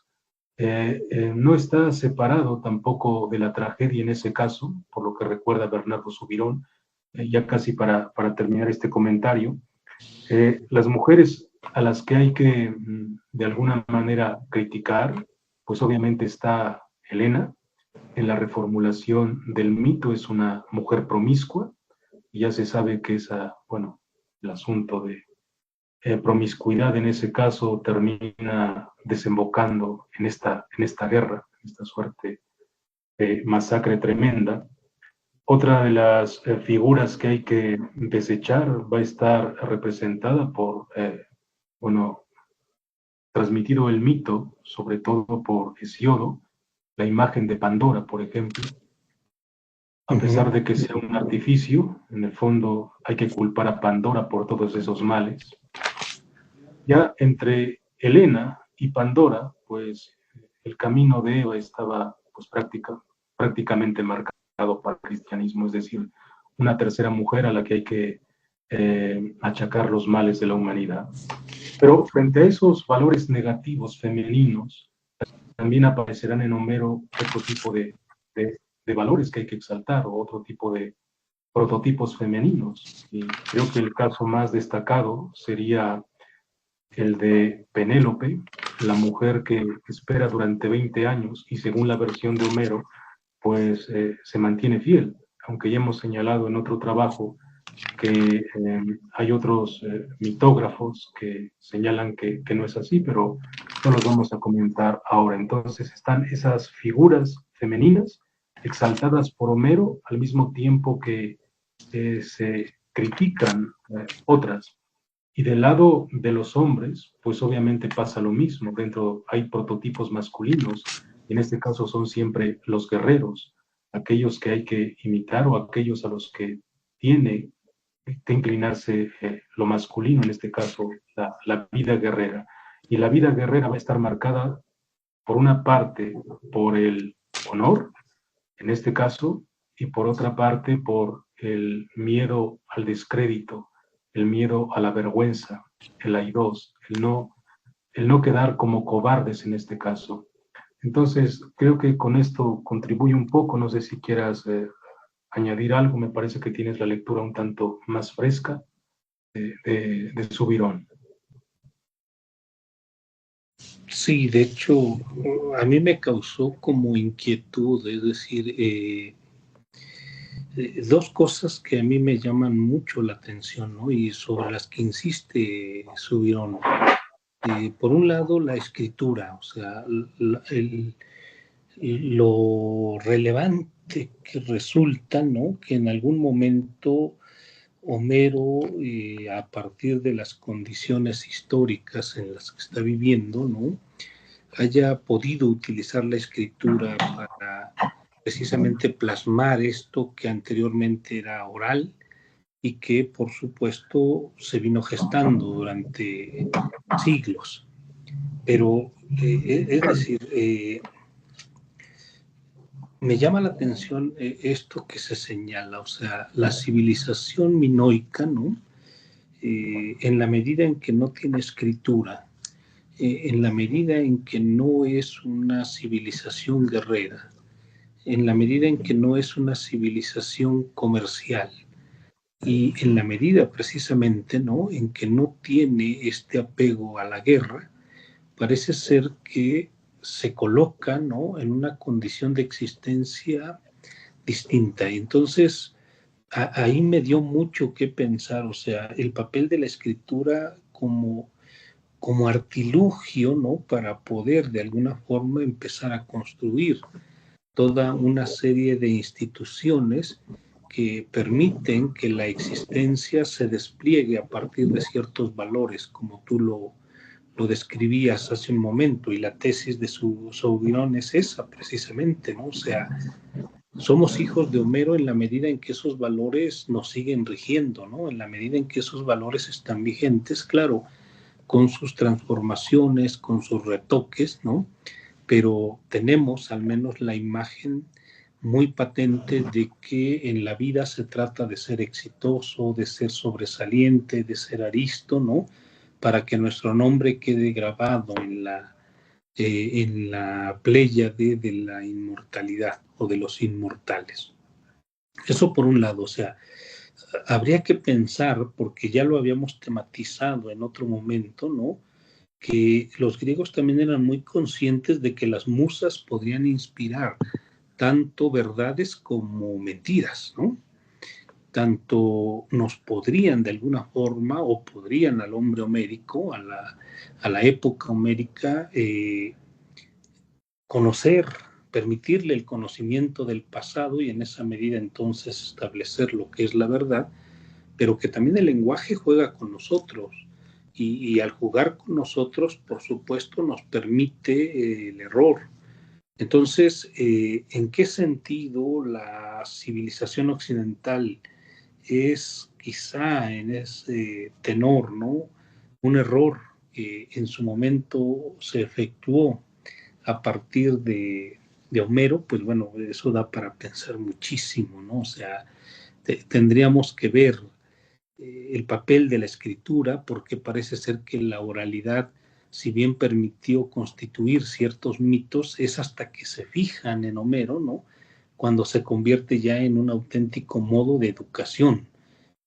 No está separado tampoco de la tragedia en ese caso, por lo que recuerda Bernardo Subirón, ya casi para terminar este comentario. Las mujeres a las que hay que de alguna manera criticar, pues obviamente está Helena. En la reformulación del mito es una mujer promiscua, y ya se sabe que bueno, el asunto de promiscuidad en ese caso termina desembocando en esta guerra, en esta suerte de masacre tremenda. Otra de las figuras que hay que desechar va a estar representada por, bueno, transmitido el mito, sobre todo por Hesiodo, la imagen de Pandora, por ejemplo. A pesar de que sea un artificio, en el fondo hay que culpar a Pandora por todos esos males. Ya entre Helena y Pandora, pues el camino de Eva estaba pues, prácticamente marcado para el cristianismo, es decir, una tercera mujer a la que hay que achacar los males de la humanidad. Pero frente a esos valores negativos femeninos, también aparecerán en Homero otro tipo de valores que hay que exaltar, o otro tipo de prototipos femeninos. Y creo que el caso más destacado sería el de Penélope, la mujer que espera durante 20 años y según la versión de Homero, pues se mantiene fiel, aunque ya hemos señalado en otro trabajo que hay otros mitógrafos que señalan que no es así, pero no los vamos a comentar ahora. Entonces están esas figuras femeninas exaltadas por Homero al mismo tiempo que se critican otras. Y del lado de los hombres, pues obviamente pasa lo mismo. Dentro hay prototipos masculinos, y en este caso son siempre los guerreros, aquellos que hay que imitar o aquellos a los que tiene que inclinarse lo masculino, en este caso la vida guerrera. Y la vida guerrera va a estar marcada, por una parte, por el honor, en este caso, y por otra parte, por el miedo al descrédito, el miedo a la vergüenza, el aidos, el no no quedar como cobardes en este caso. Entonces, creo que con esto contribuye un poco, no sé si quieras añadir algo, me parece que tienes la lectura un tanto más fresca de Subirón. Sí, de hecho, a mí me causó como inquietud, es decir, dos cosas que a mí me llaman mucho la atención, ¿no? Y sobre las que insiste Subirón. Por un lado, la escritura, o sea, lo relevante que resulta, ¿no? Que en algún momento Homero, a partir de las condiciones históricas en las que está viviendo, ¿no? Haya podido utilizar la escritura para precisamente plasmar esto que anteriormente era oral y que, por supuesto, se vino gestando durante siglos. Pero, es decir, me llama la atención esto que se señala, o sea, la civilización minoica, ¿no? En la medida en que no tiene escritura, en la medida en que no es una civilización guerrera, en la medida en que no es una civilización comercial y en la medida precisamente, ¿no? En que no tiene este apego a la guerra, parece ser que se coloca, ¿no? En una condición de existencia distinta. Entonces, ahí me dio mucho que pensar, o sea, el papel de la escritura como artilugio, ¿no? Para poder de alguna forma empezar a construir toda una serie de instituciones que permiten que la existencia se despliegue a partir de ciertos valores, como tú lo describías hace un momento, y la tesis de Subirón es esa precisamente, ¿no? O sea, somos hijos de Homero en la medida en que esos valores nos siguen rigiendo, ¿no? En la medida en que esos valores están vigentes, claro, con sus transformaciones, con sus retoques, ¿no? Pero tenemos al menos la imagen muy patente de que en la vida se trata de ser exitoso, de ser sobresaliente, de ser aristo, ¿no? Para que nuestro nombre quede grabado en la pléyade de la inmortalidad o de los inmortales. Eso por un lado, o sea, habría que pensar, porque ya lo habíamos tematizado en otro momento, ¿no? Que los griegos también eran muy conscientes de que las musas podrían inspirar tanto verdades como mentiras, ¿no? Tanto nos podrían de alguna forma o podrían al hombre homérico, a la época homérica, conocer, permitirle el conocimiento del pasado y en esa medida entonces establecer lo que es la verdad, pero que también el lenguaje juega con nosotros y al jugar con nosotros, por supuesto, nos permite el error. Entonces, ¿en qué sentido la civilización occidental es quizá en ese tenor, ¿no? Un error que en su momento se efectuó a partir de Homero, pues bueno, eso da para pensar muchísimo, ¿no? O sea, tendríamos que ver el papel de la escritura, porque parece ser que la oralidad, si bien permitió constituir ciertos mitos, es hasta que se fijan en Homero, ¿no? Cuando se convierte ya en un auténtico modo de educación,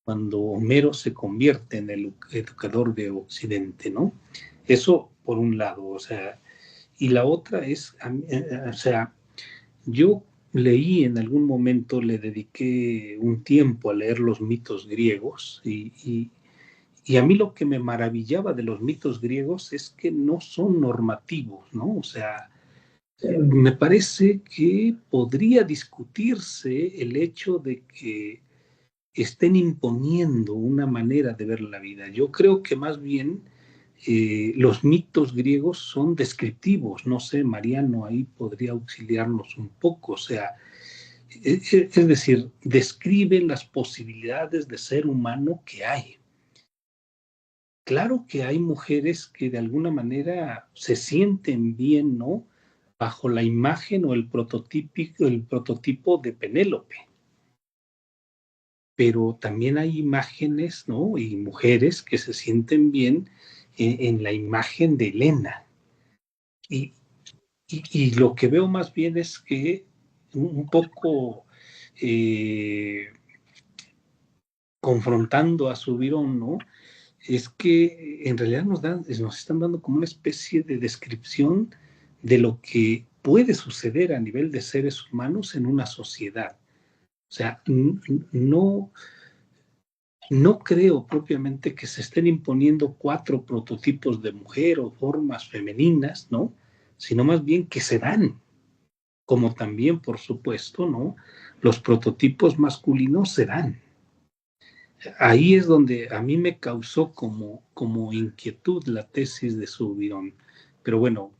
cuando Homero se convierte en el educador de Occidente, ¿no? Eso por un lado, o sea, y la otra es, o sea, yo leí en algún momento, le dediqué un tiempo a leer los mitos griegos y a mí lo que me maravillaba de los mitos griegos es que no son normativos, ¿no? O sea, me parece que podría discutirse el hecho de que estén imponiendo una manera de ver la vida. Yo creo que más bien los mitos griegos son descriptivos. No sé, Mariano ahí podría auxiliarnos un poco. O sea, es decir, describen las posibilidades de ser humano que hay. Claro que hay mujeres que de alguna manera se sienten bien, ¿no? Bajo la imagen o el prototipo de Penélope. Pero también hay imágenes, ¿no? Y mujeres que se sienten bien en la imagen de Helena. Y lo que veo más bien es que un poco confrontando a Subirón, ¿no? Es que en realidad nos están dando como una especie de descripción de lo que puede suceder a nivel de seres humanos en una sociedad. O sea, no creo propiamente que se estén imponiendo 4 prototipos de mujer o formas femeninas, ¿no? Sino más bien que se dan, como también, por supuesto, ¿no? Los prototipos masculinos se dan. Ahí es donde a mí me causó como inquietud la tesis de Subirón. Pero bueno,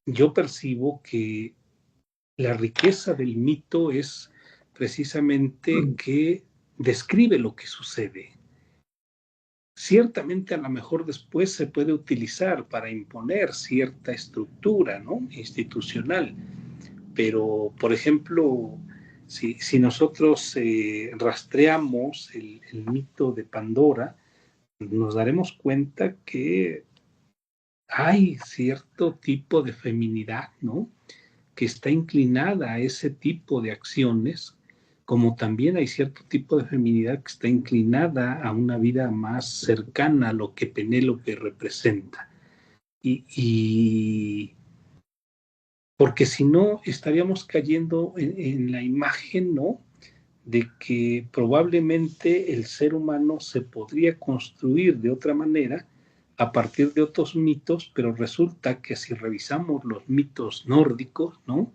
yo percibo que la riqueza del mito es precisamente que describe lo que sucede. Ciertamente a lo mejor después se puede utilizar para imponer cierta estructura, ¿no? Institucional, pero por ejemplo, si nosotros rastreamos el mito de Pandora, nos daremos cuenta que hay cierto tipo de feminidad, ¿no? Que está inclinada a ese tipo de acciones, como también hay cierto tipo de feminidad que está inclinada a una vida más cercana a lo que Penélope representa. Y porque si no, estaríamos cayendo en la imagen, ¿no? De que probablemente el ser humano se podría construir de otra manera a partir de otros mitos, pero resulta que si revisamos los mitos nórdicos, ¿no?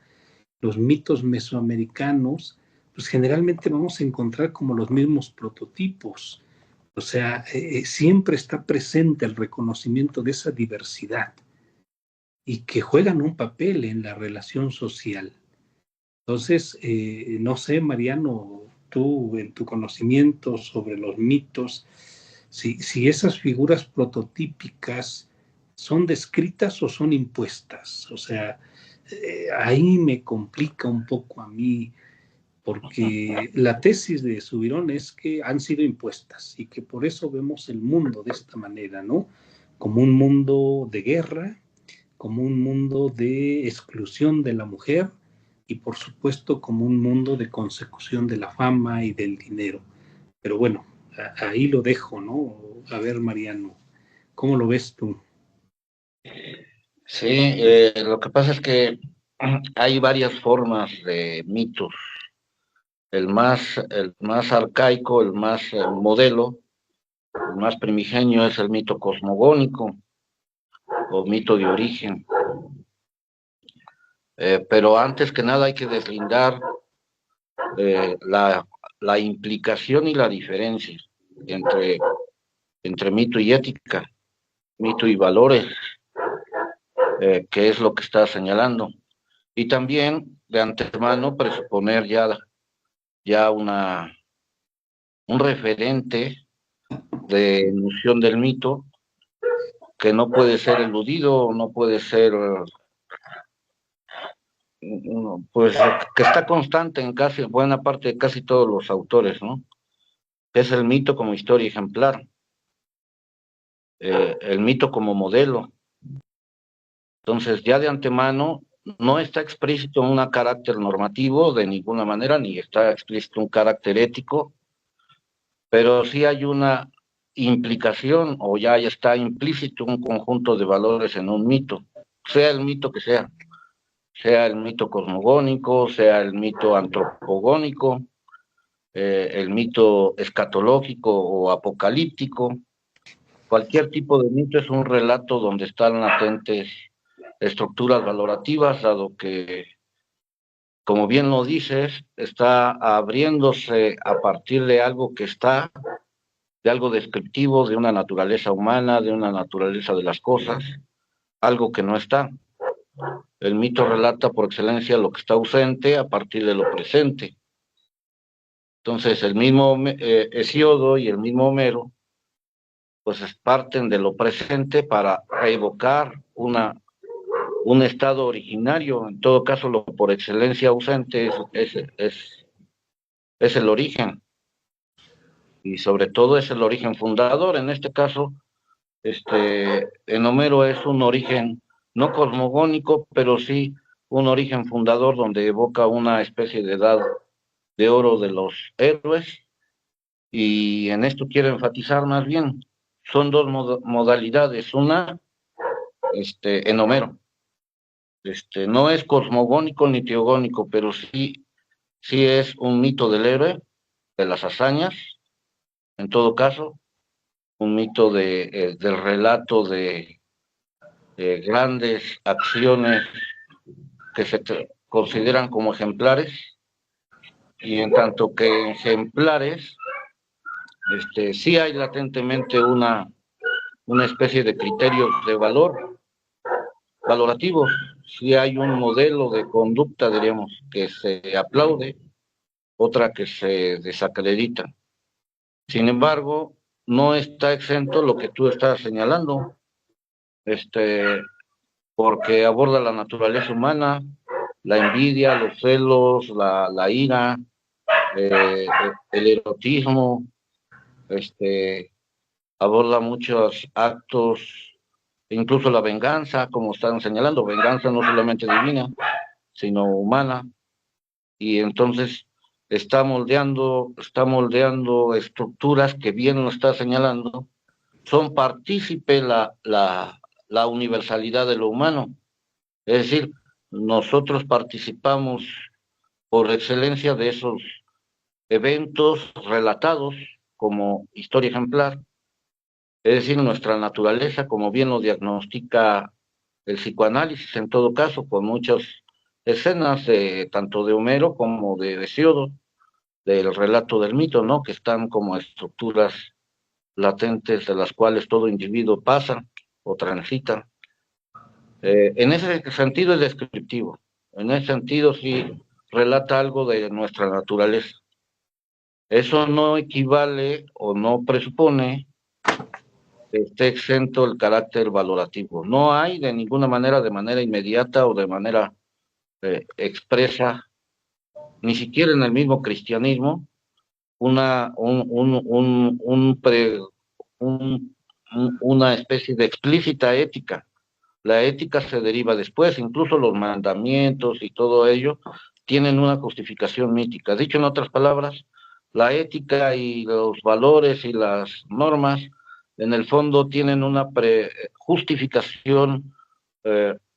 Los mitos mesoamericanos, pues generalmente vamos a encontrar como los mismos prototipos. O sea, siempre está presente el reconocimiento de esa diversidad y que juegan un papel en la relación social. Entonces, no sé, Mariano, tú en tu conocimiento sobre los mitos, si esas figuras prototípicas son descritas o son impuestas. O sea, ahí me complica un poco a mí, porque la tesis de Subirón es que han sido impuestas y que por eso vemos el mundo de esta manera, ¿no? Como un mundo de guerra, como un mundo de exclusión de la mujer y por supuesto como un mundo de consecución de la fama y del dinero. Pero bueno, ahí lo dejo, ¿no? A ver, Mariano, ¿cómo lo ves tú? Sí, lo que pasa es que hay varias formas de mitos. El más arcaico, el más modelo, el más primigenio es el mito cosmogónico o mito de origen. Pero antes que nada hay que deslindar la implicación y la diferencia entre mito y ética, mito y valores, que es lo que está señalando. Y también de antemano presuponer ya un referente de noción del mito que no puede ser eludido, no puede ser, pues, que está constante en casi buena parte de casi todos los autores, ¿no? Es el mito como historia ejemplar, el mito como modelo. Entonces, ya de antemano, no está explícito un carácter normativo de ninguna manera, ni está explícito un carácter ético, pero sí hay una implicación o ya está implícito un conjunto de valores en un mito, sea el mito que sea el mito cosmogónico, sea el mito antropogónico, el mito escatológico o apocalíptico. Cualquier tipo de mito es un relato donde están latentes estructuras valorativas, dado que, como bien lo dices, está abriéndose a partir de algo que está, de algo descriptivo, de una naturaleza humana, de una naturaleza de las cosas, algo que no está. El mito relata por excelencia lo que está ausente a partir de lo presente. Entonces, el mismo Hesíodo y el mismo Homero, pues parten de lo presente para evocar un estado originario. En todo caso, lo por excelencia ausente es el origen. y sobre todo es el origen fundador. En este caso, en Homero es un origen no cosmogónico, pero sí un origen fundador donde evoca una especie de edad de oro de los héroes, y en esto quiero enfatizar más bien, son dos modalidades, una, en Homero, no es cosmogónico ni teogónico, pero sí es un mito del héroe, de las hazañas, en todo caso, un mito del relato de grandes acciones que se consideran como ejemplares, y en tanto que ejemplares, sí hay latentemente una especie de criterios de valorativos, sí hay un modelo de conducta, diríamos, que se aplaude, otra que se desacredita. Sin embargo, no está exento lo que tú estás señalando, porque aborda la naturaleza humana, la envidia, los celos, la ira, el erotismo, aborda muchos actos, incluso la venganza, como están señalando, venganza no solamente divina, sino humana, y entonces está moldeando estructuras que bien lo está señalando, son partícipe la universalidad de lo humano. Es decir, nosotros participamos por excelencia de esos eventos relatados como historia ejemplar, es decir, nuestra naturaleza, como bien lo diagnostica el psicoanálisis en todo caso, con muchas escenas, tanto de Homero como de Hesíodo, del relato del mito, ¿no? Que están como estructuras latentes de las cuales todo individuo pasa o transita. En ese sentido es descriptivo, en ese sentido sí relata algo de nuestra naturaleza. Eso no equivale o no presupone que esté exento el carácter valorativo. No hay de ninguna manera, de manera inmediata o de manera expresa, ni siquiera en el mismo cristianismo, una especie de explícita ética. La ética se deriva después, incluso los mandamientos y todo ello tienen una justificación mítica. Dicho en otras palabras, la ética y los valores y las normas en el fondo tienen una justificación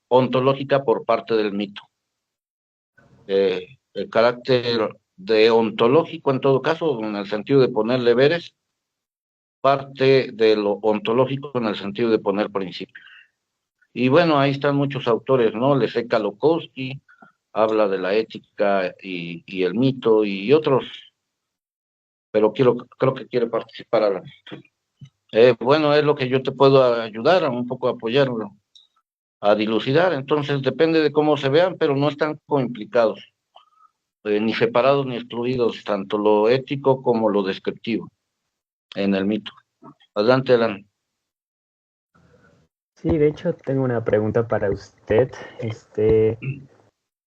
ontológica por parte del mito. El carácter de ontológico en todo caso, en el sentido de poner deberes, parte de lo ontológico en el sentido de poner principios. Y bueno, ahí están muchos autores, ¿no? Leszek Kolakowski habla de la ética y el mito y otros, pero creo que quiere participar ahora. Bueno, es lo que yo te puedo ayudar, un poco apoyarlo, a dilucidar. Entonces depende de cómo se vean, pero no están coimplicados, ni separados ni excluidos, tanto lo ético como lo descriptivo en el mito. Adelante, Alan. Sí, de hecho tengo una pregunta para usted,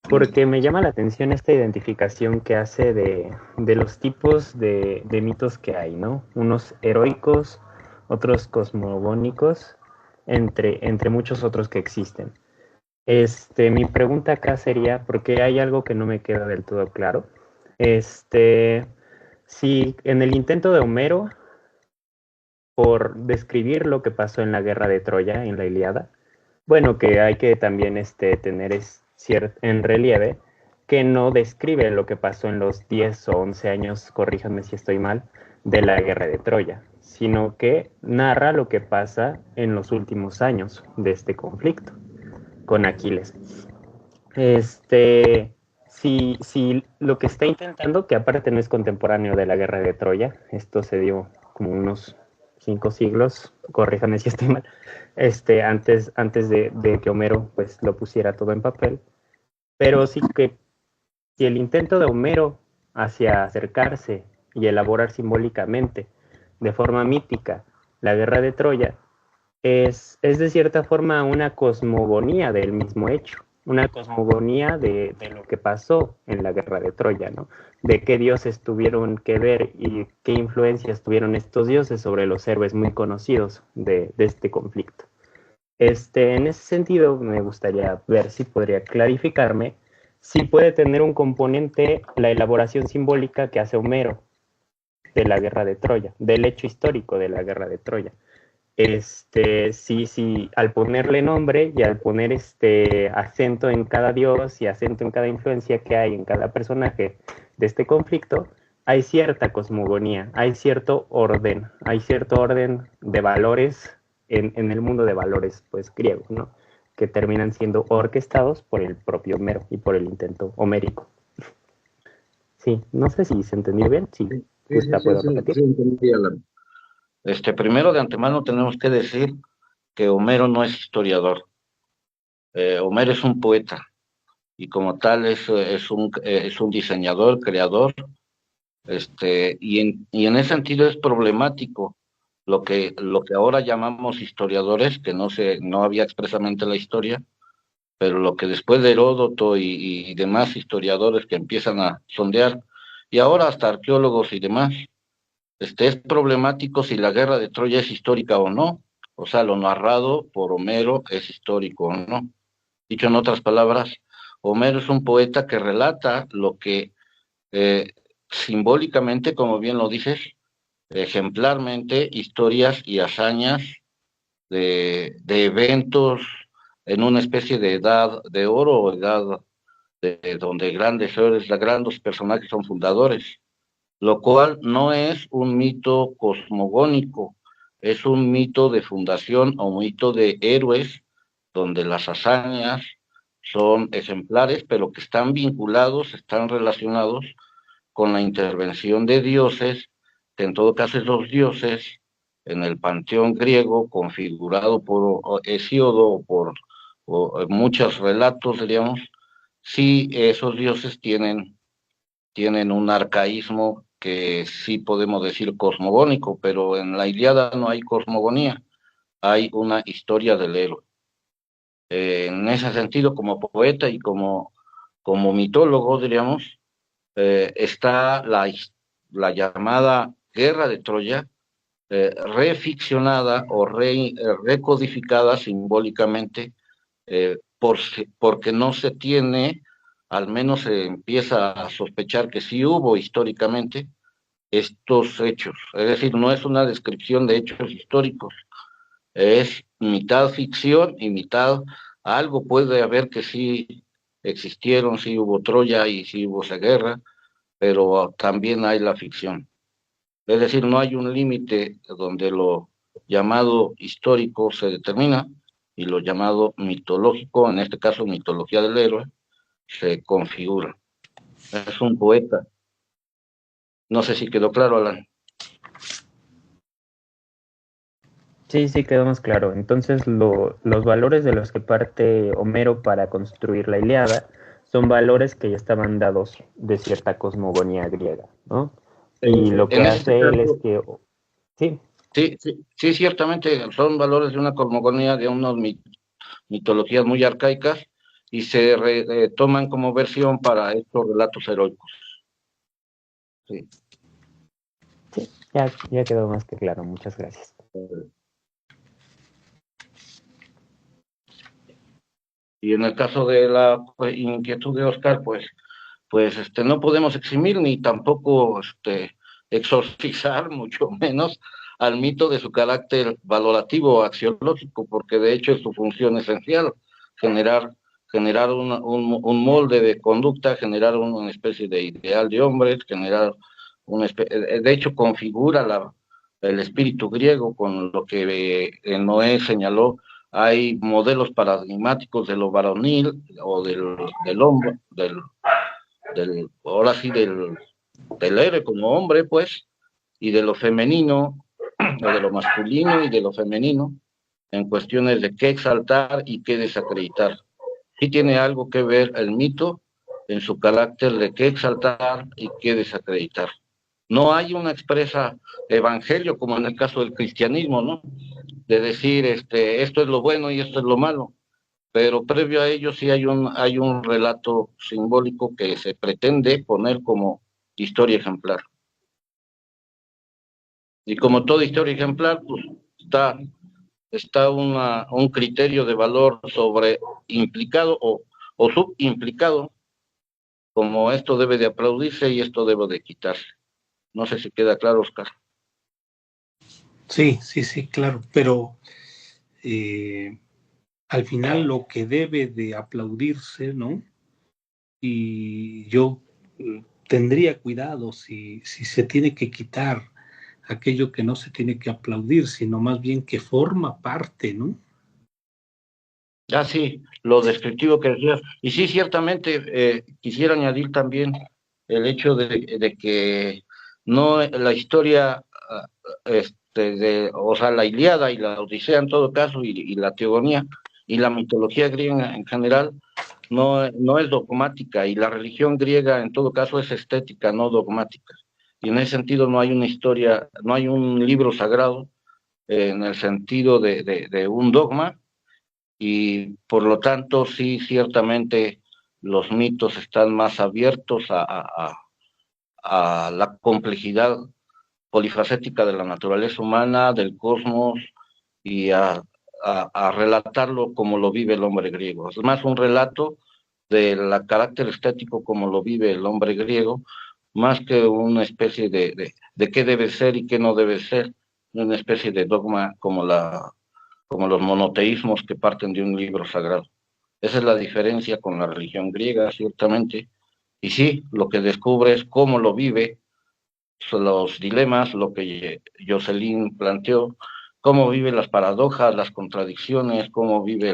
porque me llama la atención esta identificación que hace de los tipos de mitos que hay, ¿no? Unos heroicos, otros cosmogónicos, entre muchos otros que existen. Mi pregunta acá sería, porque hay algo que no me queda del todo claro. Si en el intento de Homero por describir lo que pasó en la guerra de Troya, en la Ilíada, bueno, que hay que también tener en relieve que no describe lo que pasó en los 10 o 11 años, corríjanme si estoy mal, de la guerra de Troya, sino que narra lo que pasa en los últimos años de este conflicto con Aquiles. Si lo que está intentando, que aparte no es contemporáneo de la guerra de Troya, esto se dio como unos 5 siglos, corríjame si estoy mal, antes de que Homero pues lo pusiera todo en papel, pero sí que si el intento de Homero hacia acercarse y elaborar simbólicamente de forma mítica la guerra de Troya es de cierta forma una cosmogonía del mismo hecho, una cosmogonía de lo que pasó en la guerra de Troya, ¿no? De qué dioses tuvieron que ver y qué influencias tuvieron estos dioses sobre los héroes muy conocidos de este conflicto. En ese sentido, me gustaría ver si podría clarificarme si puede tener un componente la elaboración simbólica que hace Homero de la guerra de Troya, del hecho histórico de la guerra de Troya. Sí, al ponerle nombre y al poner acento en cada dios y acento en cada influencia que hay en cada personaje de este conflicto, hay cierta cosmogonía, hay cierto orden de valores en el mundo de valores, pues, griego, ¿no? Que terminan siendo orquestados por el propio Homero y por el intento homérico. Sí, no sé si se entendió bien, sí, puedo repetir. Sí, entendí, Alan. Primero de antemano tenemos que decir que Homero no es historiador. Homero es un poeta y como tal es un diseñador, creador, y en ese sentido es problemático lo que ahora llamamos historiadores, que no había expresamente la historia, pero lo que después de Heródoto y demás historiadores que empiezan a sondear, y ahora hasta arqueólogos y demás, es problemático si la guerra de Troya es histórica o no, o sea, lo narrado por Homero es histórico o no. Dicho en otras palabras, Homero es un poeta que relata lo que simbólicamente, como bien lo dices, ejemplarmente, historias y hazañas de eventos en una especie de edad de oro o edad donde grandes personajes son fundadores, lo cual no es un mito cosmogónico, es un mito de fundación o un mito de héroes, donde las hazañas son ejemplares, pero que están vinculados, están relacionados con la intervención de dioses, que en todo caso esos dioses, en el panteón griego, configurado por Hesíodo o muchos relatos, diríamos, sí, esos dioses tienen un arcaísmo que sí podemos decir cosmogónico, pero en la Ilíada no hay cosmogonía, hay una historia del héroe. En ese sentido, como poeta y como mitólogo, diríamos, está la llamada Guerra de Troya, reficcionada o recodificada simbólicamente, porque no se tiene, al menos se empieza a sospechar que sí hubo históricamente estos hechos. Es decir, no es una descripción de hechos históricos, es mitad ficción y mitad algo puede haber que sí existieron, sí hubo Troya y sí hubo esa guerra, pero también hay la ficción. Es decir, no hay un límite donde lo llamado histórico se determina y lo llamado mitológico, en este caso mitología del héroe, se configura. Es un poeta. No sé si quedó claro, Alan. Sí, quedó más claro. Entonces, los valores de los que parte Homero para construir la Ilíada son valores que ya estaban dados de cierta cosmogonía griega, ¿no? Y lo que hace él es que... Sí. Sí, ciertamente son valores de una cosmogonía, de unas mitologías muy arcaicas y se toman como versión para estos relatos heroicos. Sí. Sí, ya quedó más que claro. Muchas gracias. Y en el caso de la inquietud de Oscar, pues no podemos eximir ni tampoco exorcizar, mucho menos, al mito de su carácter valorativo o axiológico, porque de hecho es su función esencial, generar un molde de conducta, generar una especie de ideal de hombres, de hecho configura el espíritu griego con lo que Noé señaló. Hay modelos paradigmáticos de lo varonil o del hombre, ahora sí, del héroe como hombre, pues, y de lo femenino, o de lo masculino y de lo femenino, en cuestiones de qué exaltar y qué desacreditar. Sí tiene algo que ver el mito en su carácter de qué exaltar y qué desacreditar. No hay una expresa evangelio como en el caso del cristianismo, ¿no? De decir, esto es lo bueno y esto es lo malo, pero previo a ello sí hay un relato simbólico que se pretende poner como historia ejemplar. Y como toda historia ejemplar, pues está un criterio de valor sobre implicado o subimplicado, como esto debe de aplaudirse y esto debe de quitarse. No sé si queda claro, Oscar. Sí, claro, pero al final lo que debe de aplaudirse, ¿no? Y yo tendría cuidado si se tiene que quitar aquello que no se tiene que aplaudir, sino más bien que forma parte, ¿no? Sí, lo descriptivo que decías. Y sí, ciertamente quisiera añadir también el hecho de que no la historia, o sea, la Ilíada y la Odisea en todo caso, y la Teogonía y la mitología griega en general, no es dogmática, y la religión griega en todo caso es estética, no dogmática. Y en ese sentido no hay una historia, no hay un libro sagrado en el sentido de un dogma, y por lo tanto sí, ciertamente los mitos están más abiertos a la complejidad polifacética de la naturaleza humana, del cosmos, y a relatarlo como lo vive el hombre griego. Es más un relato del carácter estético como lo vive el hombre griego, más que una especie de qué debe ser y qué no debe ser, una especie de dogma como los monoteísmos que parten de un libro sagrado. Esa es la diferencia con la religión griega, ciertamente. Y sí, lo que descubre es cómo lo vive, son los dilemas, lo que Jocelyn planteó, cómo vive las paradojas, las contradicciones, cómo vive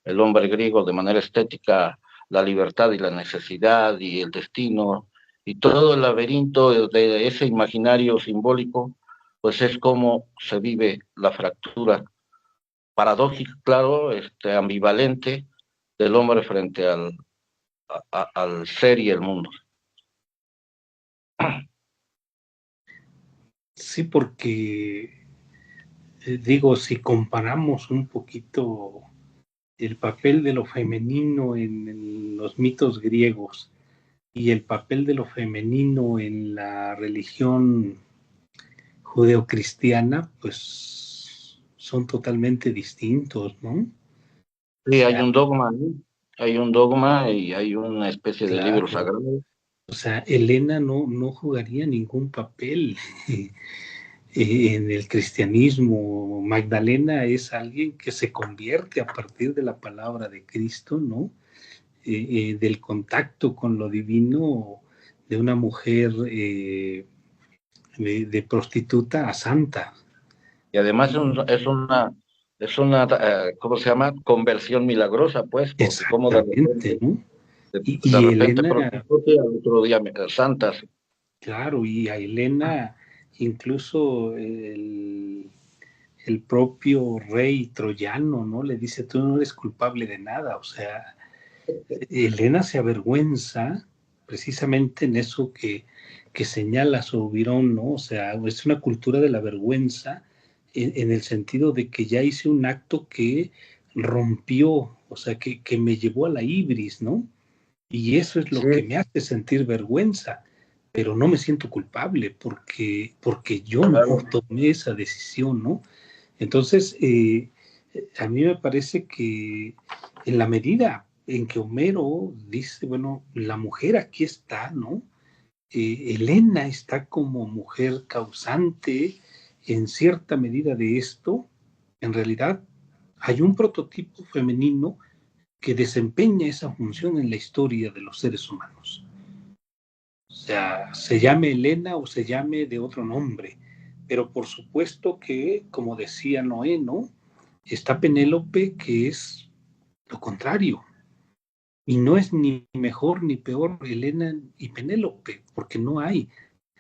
el hombre griego de manera estética, la libertad y la necesidad y el destino, y todo el laberinto de ese imaginario simbólico, pues es cómo se vive la fractura paradójica, claro, ambivalente del hombre frente al ser y el mundo. Sí, porque digo, si comparamos un poquito el papel de lo femenino en los mitos griegos y el papel de lo femenino en la religión judeocristiana, pues son totalmente distintos, ¿no? Sí, hay un dogma, ¿no? Hay un dogma y hay una especie de libro Claro. sagrado. O sea, Helena no jugaría ningún papel en el cristianismo. Magdalena es alguien que se convierte a partir de la palabra de Cristo, ¿no? Del contacto con lo divino de una mujer de prostituta a santa. Y además es una ¿cómo se llama? Conversión milagrosa, pues, porque como Exactamente, ¿no? de Y repente Helena, prostituta y al otro día santa. claro, y a Helena incluso el propio rey troyano, ¿no? Le dice, tú no eres culpable de nada. O sea, Helena se avergüenza precisamente en eso que señala Soubirón, ¿no? O sea, es una cultura de la vergüenza en el sentido de que ya hice un acto que rompió, o sea, que me llevó a la ibris, ¿no? Y eso es lo que Sí, me hace sentir vergüenza, pero no me siento culpable porque yo no claro. tomé esa decisión, ¿no? Entonces, a mí me parece que en la medida en que Homero dice, bueno, la mujer aquí está, ¿no? Helena está como mujer causante en cierta medida de esto, en realidad hay un prototipo femenino que desempeña esa función en la historia de los seres humanos. O sea, se llame Helena o se llame de otro nombre, pero por supuesto que, como decía Noé, ¿no? Está Penélope, que es lo contrario, y no es ni mejor ni peor Helena y Penélope, porque no hay,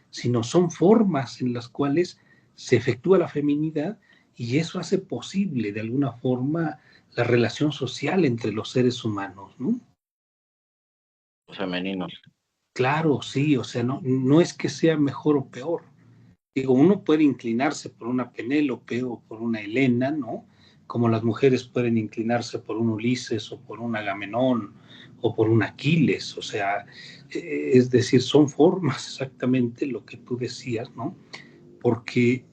sino son formas en las cuales se efectúa la feminidad y eso hace posible de alguna forma la relación social entre los seres humanos, ¿no? Femeninos. Claro, sí, o sea, no es que sea mejor o peor. Digo, uno puede inclinarse por una Penélope o por una Helena, ¿no? como las mujeres pueden inclinarse por un Ulises o por un Agamenón o por un Aquiles, o sea, es decir, son formas exactamente lo que tú decías, ¿no? Porque,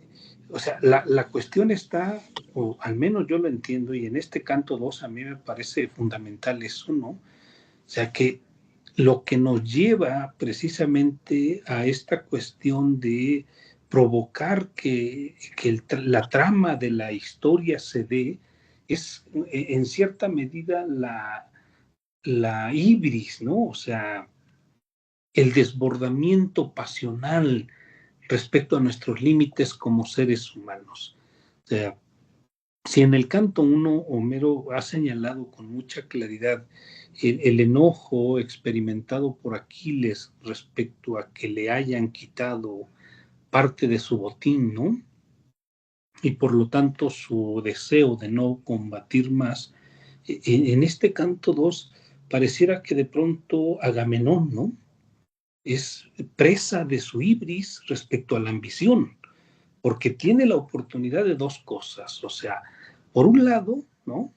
o sea, la cuestión está, o al menos yo lo entiendo, y en este canto 2 a mí me parece fundamental eso, ¿no? O sea, que lo que nos lleva precisamente a esta cuestión de provocar que la trama de la historia se dé es en cierta medida la ibris, ¿no? O sea, el desbordamiento pasional respecto a nuestros límites como seres humanos. O sea, si en el canto 1 Homero ha señalado con mucha claridad el enojo experimentado por Aquiles respecto a que le hayan quitado parte de su botín, ¿no? Y por lo tanto su deseo de no combatir más, en este canto 2 pareciera que de pronto Agamenón, ¿no? Es presa de su ibris respecto a la ambición, porque tiene la oportunidad de dos cosas, o sea, por un lado, ¿no?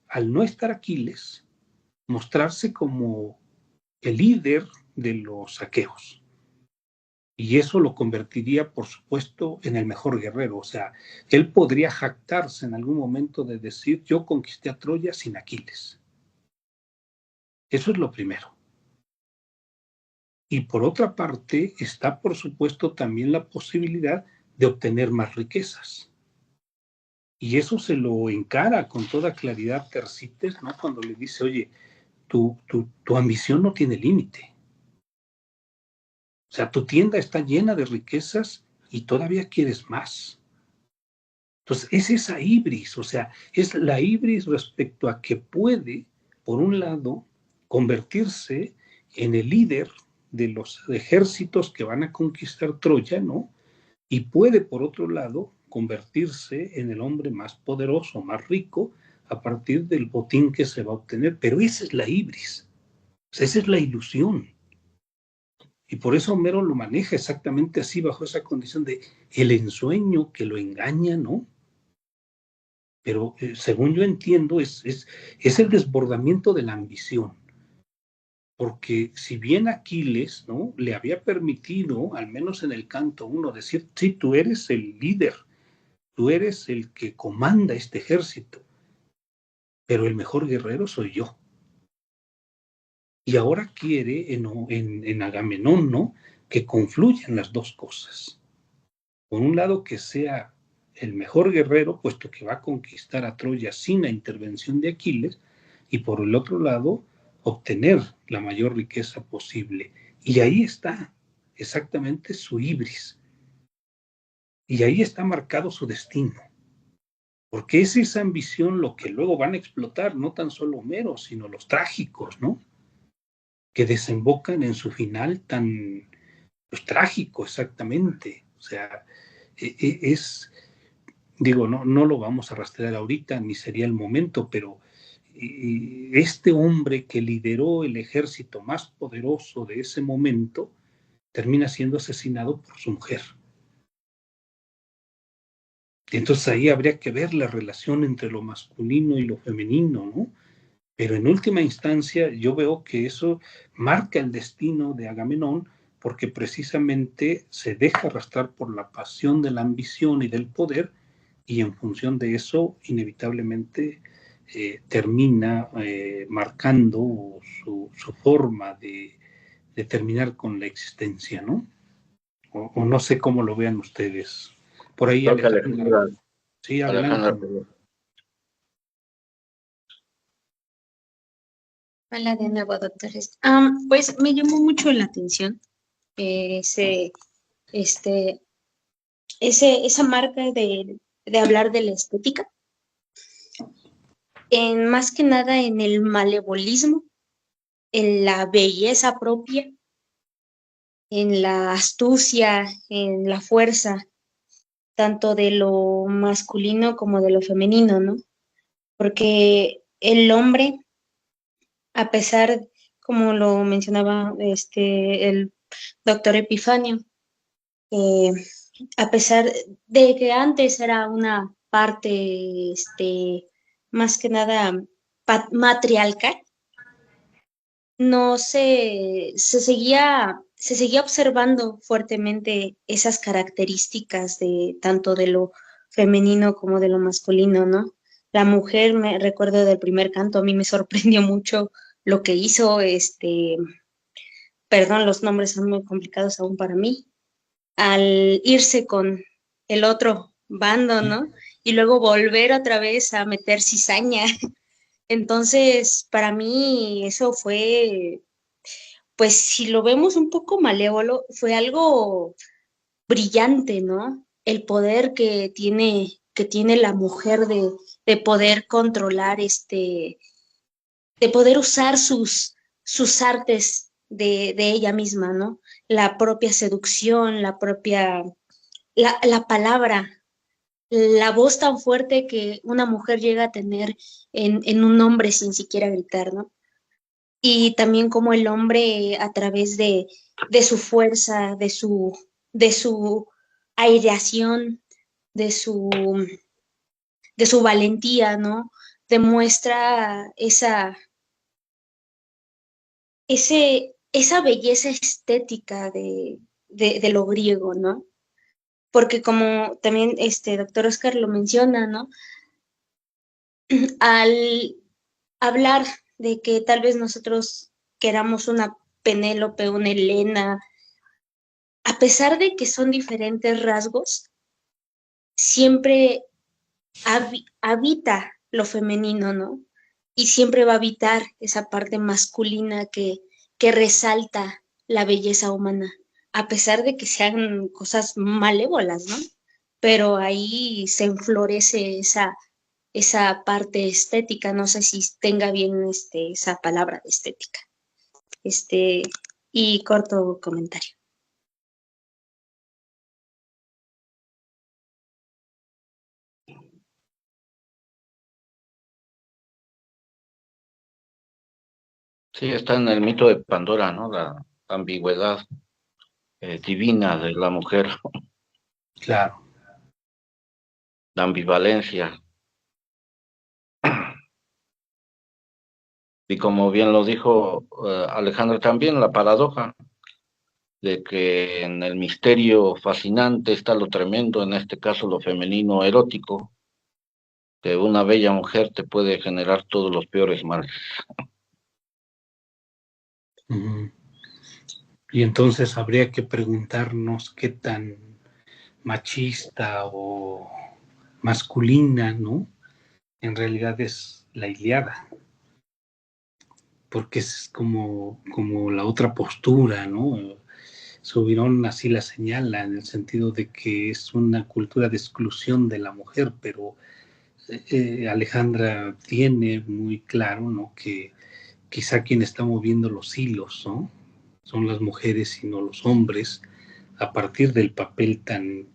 Al no estar Aquiles, mostrarse como el líder de los aqueos. Y eso lo convertiría, por supuesto, en el mejor guerrero. O sea, él podría jactarse en algún momento de decir, yo conquisté a Troya sin Aquiles. Eso es lo primero. Y por otra parte, está, por supuesto, también la posibilidad de obtener más riquezas. Y eso se lo encara con toda claridad Tersites, ¿no? Cuando le dice, oye, tu ambición no tiene límite. O sea, tu tienda está llena de riquezas y todavía quieres más. Entonces, es esa ibris, o sea, es la ibris respecto a que puede, por un lado, convertirse en el líder de los ejércitos que van a conquistar Troya, ¿no? Y puede, por otro lado, convertirse en el hombre más poderoso, más rico, a partir del botín que se va a obtener. Pero esa es la ibris, o sea, esa es la ilusión. Y por eso Homero lo maneja exactamente así, bajo esa condición de el ensueño que lo engaña, ¿no? Pero según yo entiendo, es el desbordamiento de la ambición. Porque si bien Aquiles, ¿no? Le había permitido, al menos en el canto 1, decir, sí, tú eres el líder, tú eres el que comanda este ejército, pero el mejor guerrero soy yo. Y ahora quiere en Agamenón, ¿no? Que confluyan las dos cosas. Por un lado, que sea el mejor guerrero, puesto que va a conquistar a Troya sin la intervención de Aquiles, y por el otro lado, obtener la mayor riqueza posible. Y ahí está exactamente su ibris. Y ahí está marcado su destino. Porque es esa ambición lo que luego van a explotar, no tan solo Homero, sino los trágicos, ¿no? Que desembocan en su final tan pues, trágico, exactamente. O sea, digo, no lo vamos a rastrear ahorita, ni sería el momento, pero este hombre que lideró el ejército más poderoso de ese momento termina siendo asesinado por su mujer. Y entonces ahí habría que ver la relación entre lo masculino y lo femenino, ¿no? Pero en última instancia yo veo que eso marca el destino de Agamenón porque precisamente se deja arrastrar por la pasión de la ambición y del poder y en función de eso inevitablemente termina marcando su forma de terminar con la existencia, ¿no? O no sé cómo lo vean ustedes. Por ahí Alejandra. Sí, adelante. Hola de nuevo, doctores. Pues me llamó mucho la atención esa marca de hablar de la estética, más que nada en el malevolismo, en la belleza propia, en la astucia, en la fuerza, tanto de lo masculino como de lo femenino, ¿no? Porque el hombre, a pesar, como lo mencionaba el doctor Epifanio, a pesar de que antes era una parte, más que nada matriarcal, no se seguía observando fuertemente esas características de tanto de lo femenino como de lo masculino, ¿no? La mujer, me recuerdo del primer canto, a mí me sorprendió mucho lo que hizo, perdón, los nombres son muy complicados aún para mí, al irse con el otro bando, ¿no? Y luego volver otra vez a meter cizaña. Entonces, para mí eso fue, pues si lo vemos un poco malévolo, fue algo brillante, ¿no? El poder que tiene la mujer de poder controlar de poder usar sus artes de ella misma, ¿no? La propia seducción, la palabra, la voz tan fuerte que una mujer llega a tener en un hombre sin siquiera gritar, ¿no? Y también como el hombre a través de su fuerza, de su aireación, de su, de su valentía, ¿no? Demuestra esa belleza estética de lo griego, ¿no? Porque como también doctor Oscar lo menciona, ¿no? Al hablar de que tal vez nosotros queramos una Penélope, una Helena, a pesar de que son diferentes rasgos, siempre habita lo femenino, ¿no? Y siempre va a habitar esa parte masculina que resalta la belleza humana, a pesar de que sean cosas malévolas, ¿no? Pero ahí se enflorece esa parte estética, no sé si tenga bien esa palabra de estética. Y corto comentario. Sí, está en el mito de Pandora, ¿no? La ambigüedad divina de la mujer, Claro. la ambivalencia. Y como bien lo dijo Alejandro también, la paradoja de que en el misterio fascinante está lo tremendo, en este caso lo femenino erótico, que una bella mujer te puede generar todos los peores males. Y entonces habría que preguntarnos qué tan machista o masculina, ¿no? En realidad es la Ilíada, porque es como la otra postura, ¿no? Subirón así la señala, en el sentido de que es una cultura de exclusión de la mujer, pero Alejandra tiene muy claro, ¿no? Que quizá quien está moviendo los hilos, ¿no? Son las mujeres y no los hombres, a partir del papel tan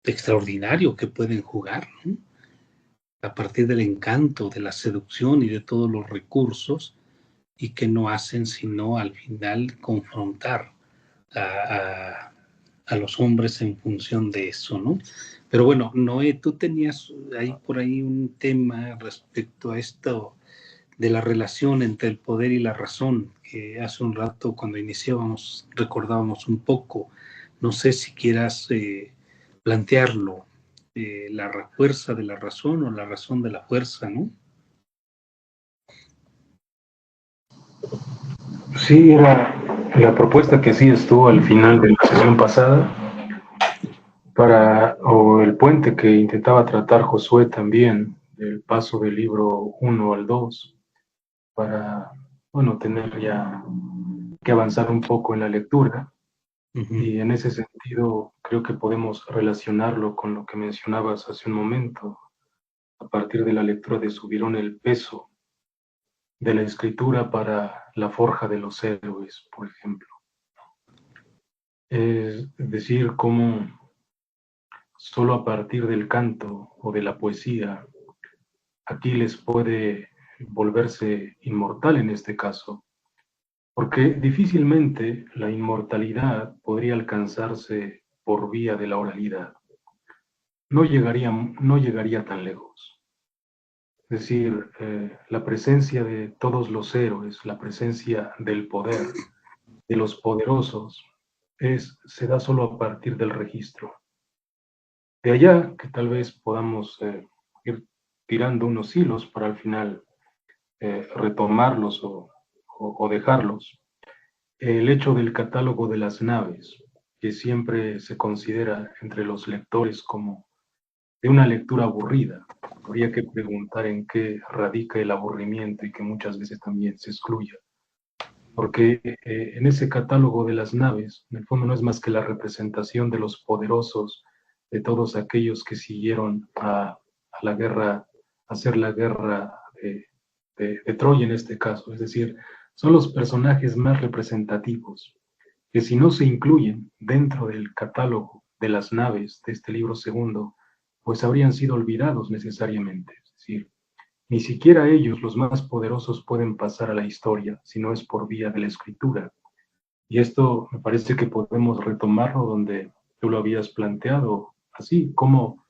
extraordinario que pueden jugar, ¿no? A partir del encanto, de la seducción y de todos los recursos, y que no hacen sino al final confrontar a, a los hombres en función de eso, ¿no? Pero bueno, Noé, tú tenías ahí por ahí un tema respecto a esto de la relación entre el poder y la razón, que hace un rato cuando iniciábamos recordábamos un poco. No sé si quieras plantearlo, la fuerza de la razón o la razón de la fuerza, ¿no? Sí, era la propuesta que sí estuvo al final de la sesión pasada, o el puente que intentaba tratar Josué también, del paso del libro 1 al 2, para, bueno, tener ya que avanzar un poco en la lectura. Y en ese sentido creo que podemos relacionarlo con lo que mencionabas hace un momento, a partir de la lectura de Subirón el peso de la escritura para la forja de los héroes, por ejemplo. Es decir, cómo solo a partir del canto o de la poesía Aquiles puede volverse inmortal en este caso, porque difícilmente la inmortalidad podría alcanzarse por vía de la oralidad. no llegaría tan lejos. Es decir, la presencia de todos los héroes, la presencia del poder, de los poderosos, se da solo a partir del registro. De allá que tal vez podamos ir tirando unos hilos para al final retomarlos o dejarlos. El hecho del catálogo de las naves, que siempre se considera entre los lectores como de una lectura aburrida. Habría que preguntar en qué radica el aburrimiento y que muchas veces también se excluya. Porque en ese catálogo de las naves, en el fondo no es más que la representación de los poderosos, de todos aquellos que siguieron a la guerra, a hacer la guerra de Troya en este caso. Es decir, son los personajes más representativos, que si no se incluyen dentro del catálogo de las naves de este libro segundo, pues habrían sido olvidados necesariamente. Es decir, ni siquiera ellos, los más poderosos, pueden pasar a la historia si no es por vía de la escritura. Y esto me parece que podemos retomarlo donde tú lo habías planteado, así como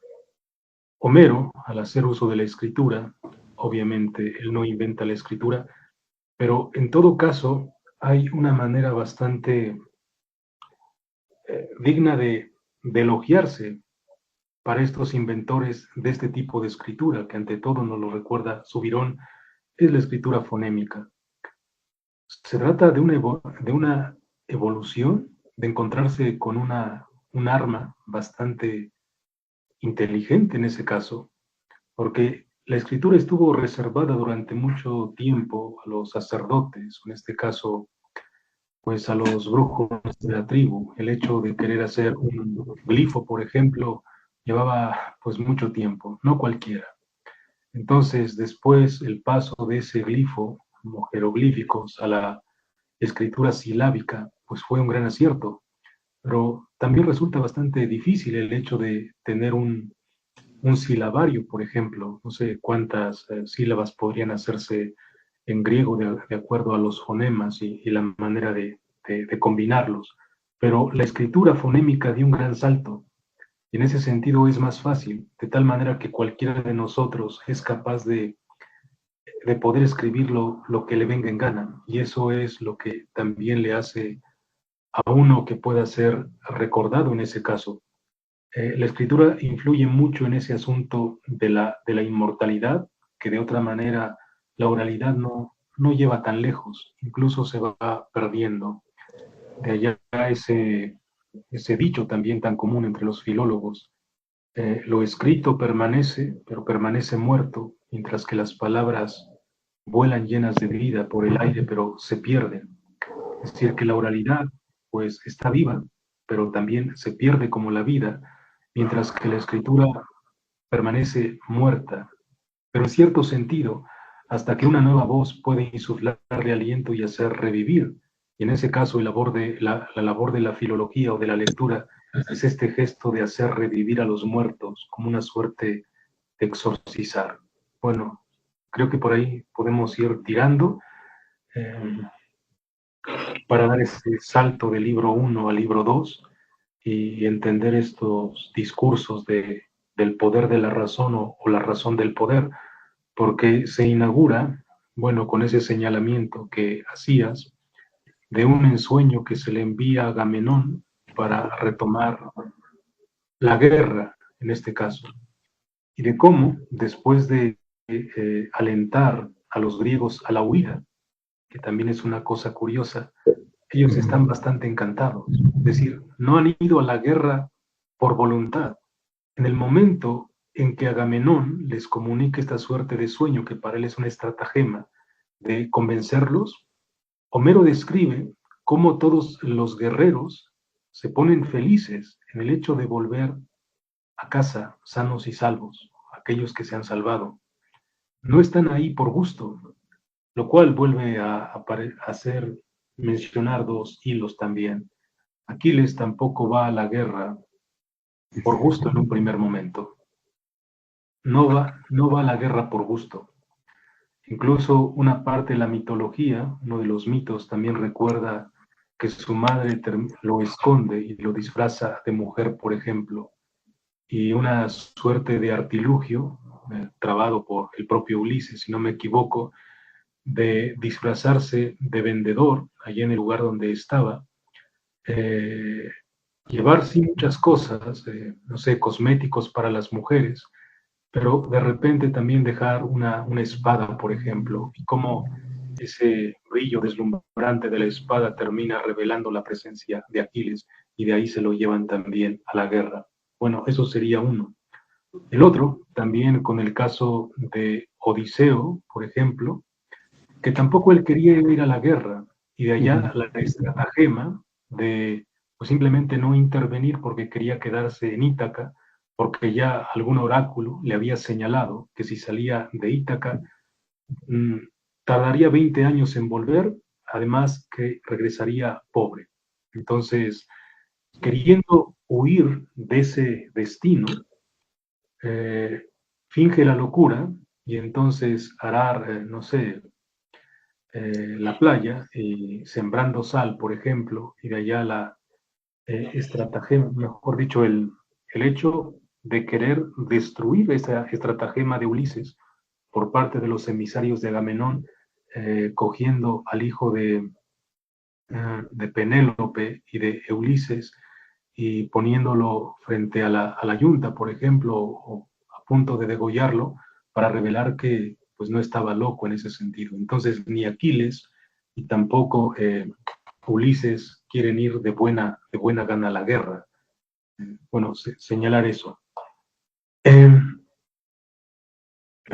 Homero, al hacer uso de la escritura, obviamente él no inventa la escritura, pero en todo caso hay una manera bastante digna de elogiarse para estos inventores de este tipo de escritura, que ante todo nos lo recuerda Subirón, es la escritura fonémica. Se trata de una evolución, de encontrarse con un arma bastante inteligente en ese caso, porque la escritura estuvo reservada durante mucho tiempo a los sacerdotes, en este caso, pues a los brujos de la tribu. El hecho de querer hacer un glifo, por ejemplo, llevaba pues mucho tiempo, no cualquiera. Entonces, después el paso de ese glifo, como jeroglíficos, a la escritura silábica, pues fue un gran acierto. Pero también resulta bastante difícil el hecho de tener un silabario, por ejemplo. No sé cuántas sílabas podrían hacerse en griego de acuerdo a los fonemas y la manera de combinarlos. Pero la escritura fonémica dio un gran salto. Y en ese sentido es más fácil, de tal manera que cualquiera de nosotros es capaz de poder escribir lo que le venga en gana. Y eso es lo que también le hace a uno que pueda ser recordado en ese caso. La escritura influye mucho en ese asunto de la inmortalidad, que de otra manera la oralidad no lleva tan lejos, incluso se va perdiendo. De allá ese dicho también tan común entre los filólogos, lo escrito permanece, pero permanece muerto, mientras que las palabras vuelan llenas de vida por el aire, pero se pierden. Es decir, que la oralidad, pues, está viva, pero también se pierde como la vida, mientras que la escritura permanece muerta, pero en cierto sentido, hasta que una nueva voz puede insuflarle aliento y hacer revivir. Y en ese caso, la labor de la filología o de la lectura es este gesto de hacer revivir a los muertos, como una suerte de exorcizar. Bueno, creo que por ahí podemos ir tirando para dar ese salto del libro 1 al libro 2 y entender estos discursos del poder de la razón o la razón del poder, porque se inaugura, bueno, con ese señalamiento que hacías de un ensueño que se le envía a Agamenón para retomar la guerra, en este caso, y de cómo, después de alentar a los griegos a la huida, que también es una cosa curiosa, ellos están bastante encantados. Es decir, no han ido a la guerra por voluntad. En el momento en que Agamenón les comunica esta suerte de sueño, que para él es una estratagema de convencerlos, Homero describe cómo todos los guerreros se ponen felices en el hecho de volver a casa sanos y salvos, aquellos que se han salvado. No están ahí por gusto, lo cual vuelve a hacer mencionar dos hilos también. Aquiles tampoco va a la guerra por gusto en un primer momento. No va a la guerra por gusto. Incluso una parte de la mitología, uno de los mitos, también recuerda que su madre lo esconde y lo disfraza de mujer, por ejemplo. y una suerte de artilugio trabado por el propio Ulises, si no me equivoco, de disfrazarse de vendedor allí en el lugar donde estaba, llevar sí muchas cosas, no sé, cosméticos para las mujeres, pero de repente también dejar una espada, por ejemplo, y cómo ese brillo deslumbrante de la espada termina revelando la presencia de Aquiles, y de ahí se lo llevan también a la guerra. Bueno, eso sería uno. El otro, también con el caso de Odiseo, por ejemplo, que tampoco él quería ir a la guerra, y de allá la estratagema de pues, simplemente no intervenir porque quería quedarse en Ítaca, porque ya algún oráculo le había señalado que si salía de Ítaca, mmm, tardaría 20 años en volver, además que regresaría pobre. Entonces, queriendo huir de ese destino, finge la locura y entonces arar, no sé, la playa, sembrando sal, por ejemplo, y de allá la estratagema, mejor dicho, el hecho de querer destruir esa estratagema de Ulises por parte de los emisarios de Agamenón, cogiendo al hijo de Penélope y de Ulises y poniéndolo frente a la yunta, por ejemplo, o a punto de degollarlo, para revelar que pues no estaba loco en ese sentido. Entonces, ni Aquiles y tampoco Ulises quieren ir de buena gana a la guerra. Bueno, señalar eso. El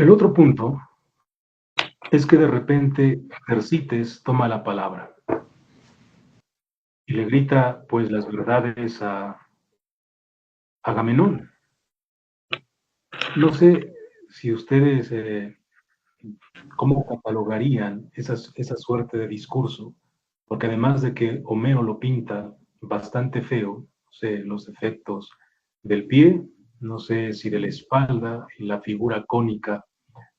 otro punto es que de repente Tersites toma la palabra y le grita pues las verdades a Agamenón. No sé si ustedes cómo catalogarían esa suerte de discurso, porque además de que Homero lo pinta bastante feo, no sé, los efectos del pie, no sé si de la espalda y la figura cónica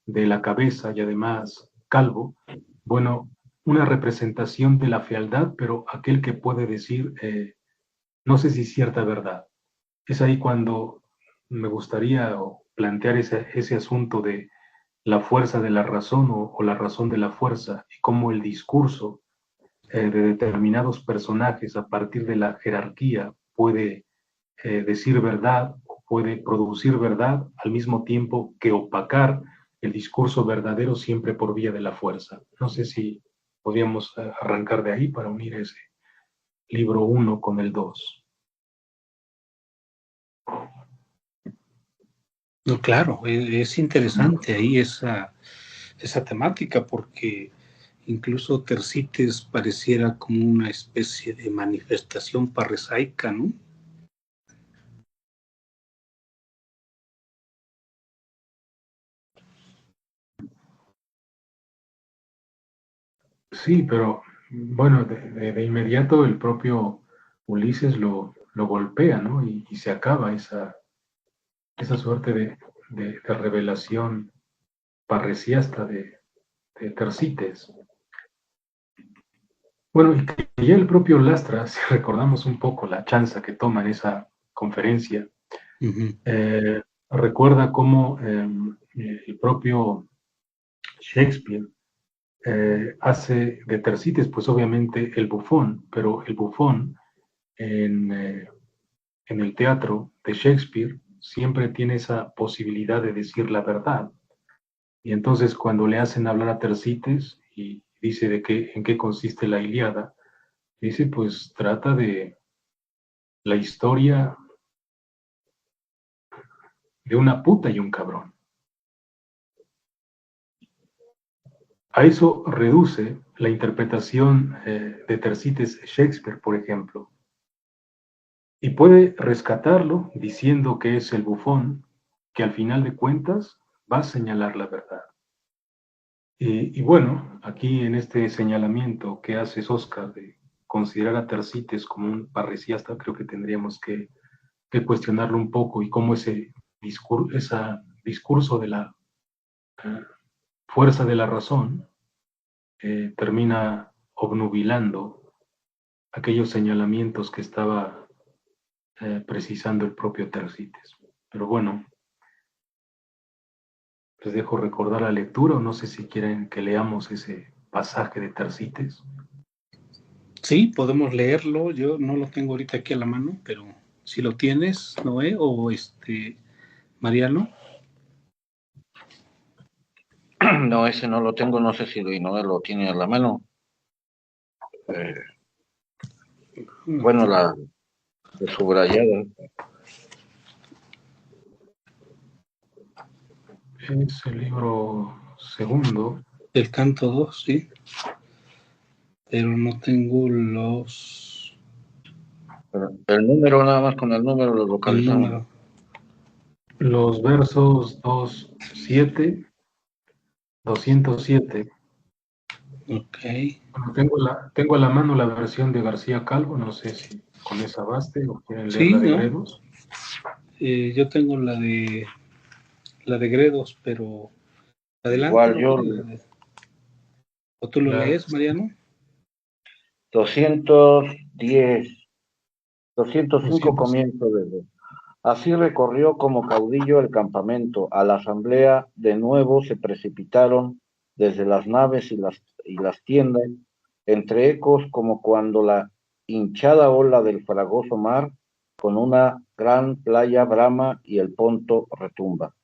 de la cabeza y además calvo, bueno, una representación de la fealdad, pero aquel que puede decir, no sé si cierta verdad. Es ahí cuando me gustaría plantear ese asunto de la fuerza de la razón o la razón de la fuerza, y cómo el discurso de determinados personajes a partir de la jerarquía puede decir verdad o puede producir verdad al mismo tiempo que opacar el discurso verdadero siempre por vía de la fuerza. No sé si podríamos arrancar de ahí para unir ese libro 1 con el 2. No, claro, es interesante ahí esa temática, porque incluso Tersites pareciera como una especie de manifestación parresaica, ¿no? Sí, pero bueno, de inmediato el propio Ulises lo golpea, ¿no? Y se acaba esa suerte de revelación parresiasta de Tersites. Bueno, y que ya el propio Lastra, si recordamos un poco la chanza que toma en esa conferencia, recuerda cómo el propio Shakespeare hace de Tersites, pues obviamente el bufón, pero el bufón en el teatro de Shakespeare siempre tiene esa posibilidad de decir la verdad. Y entonces cuando le hacen hablar a Tersites y dice en qué consiste la Ilíada, dice pues trata de la historia de una puta y un cabrón. A eso reduce la interpretación de Tersites Shakespeare, por ejemplo, y puede rescatarlo diciendo que es el bufón que al final de cuentas va a señalar la verdad. Y bueno, aquí en este señalamiento que haces, Oscar, de considerar a Tersites como un parresiasta, creo que tendríamos que cuestionarlo un poco, y cómo ese discurso de la fuerza de la razón termina obnubilando aquellos señalamientos que estaba precisando el propio Tersites. Pero bueno, les dejo recordar la lectura, o no sé si quieren que leamos ese pasaje de Tercites. Sí, podemos leerlo. Yo no lo tengo ahorita aquí a la mano, pero si lo tienes, Noé o Mariano. No, ese no lo tengo, no sé si Noé lo tiene a la mano. Bueno, la de subrayada. Es el libro segundo. El canto 2, sí. Pero no tengo El número, nada más con el número lo el localizamos. número. Los versos 207, 207. Ok. Bueno, tengo a la mano la versión de García Calvo, no sé si con esa baste o quieren leer Sí, la de ¿no? Gredos. Yo tengo la de Gredos, pero adelante, Igual ¿no? yo, ¿O tú lo La, lees, Mariano? 210, 205 200. comienzo desde. Así recorrió como caudillo el campamento. A la asamblea de nuevo se precipitaron desde las naves y las tiendas, entre ecos como cuando la hinchada ola del fragoso mar con una gran playa brama y el ponto retumba.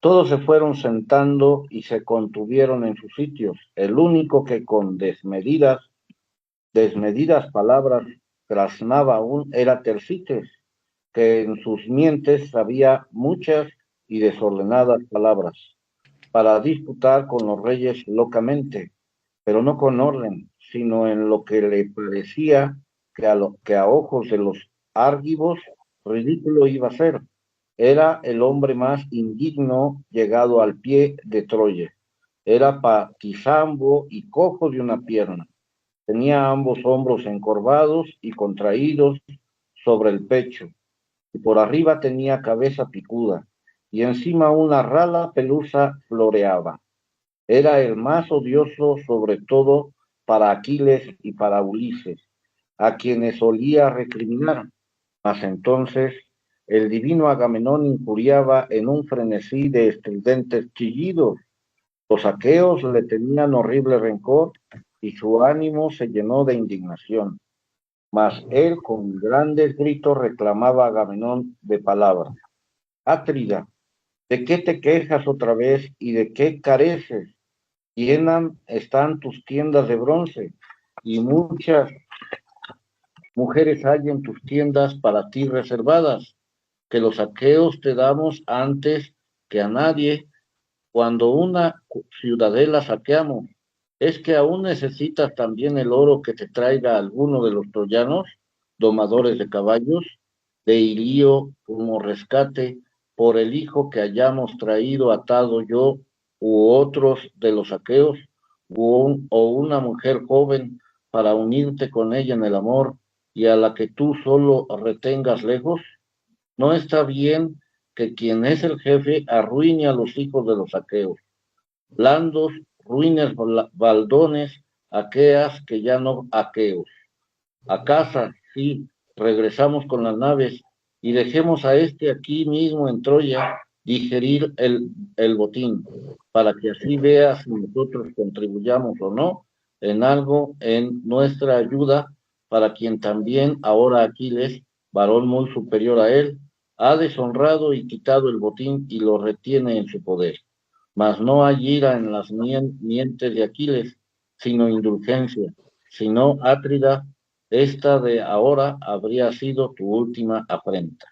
Todos se fueron sentando y se contuvieron en sus sitios. El único que con desmedidas palabras graznaba aún era Tercites, que en sus mientes sabía muchas y desordenadas palabras, para disputar con los reyes locamente, pero no con orden, sino en lo que le parecía que a ojos de los árgivos ridículo iba a ser. Era el hombre más indigno llegado al pie de Troya. Era patizambo y cojo de una pierna. Tenía ambos hombros encorvados y contraídos sobre el pecho, y por arriba tenía cabeza picuda, y encima una rala pelusa floreaba. Era el más odioso sobre todo para Aquiles y para Ulises, a quienes solía recriminar. Mas entonces el divino Agamenón injuriaba en un frenesí de estridentes chillidos. Los aqueos le tenían horrible rencor y su ánimo se llenó de indignación. Mas él con grandes gritos reclamaba a Agamenón de palabras. Atrida, ¿de qué te quejas otra vez y de qué careces? Están tus tiendas de bronce y muchas mujeres hay en tus tiendas para ti reservadas, que los aqueos te damos antes que a nadie cuando una ciudadela saqueamos. ¿Es que aún necesitas también el oro que te traiga alguno de los troyanos, domadores de caballos, de Ilío como rescate por el hijo que hayamos traído atado yo u otros de los aqueos, o una mujer joven para unirte con ella en el amor y a la que tú solo retengas lejos? No está bien que quien es el jefe arruine a los hijos de los aqueos. Blandos, ruines baldones, aqueas que ya no aqueos. A casa, sí, regresamos con las naves y dejemos a este aquí mismo en Troya digerir el botín, para que así vea si nosotros contribuyamos o no en algo en nuestra ayuda, para quien también ahora Aquiles, varón muy superior a él, ha deshonrado y quitado el botín y lo retiene en su poder. Mas no hay ira en las mientes de Aquiles, sino indulgencia, sino Atrida, esta de ahora habría sido tu última afrenta.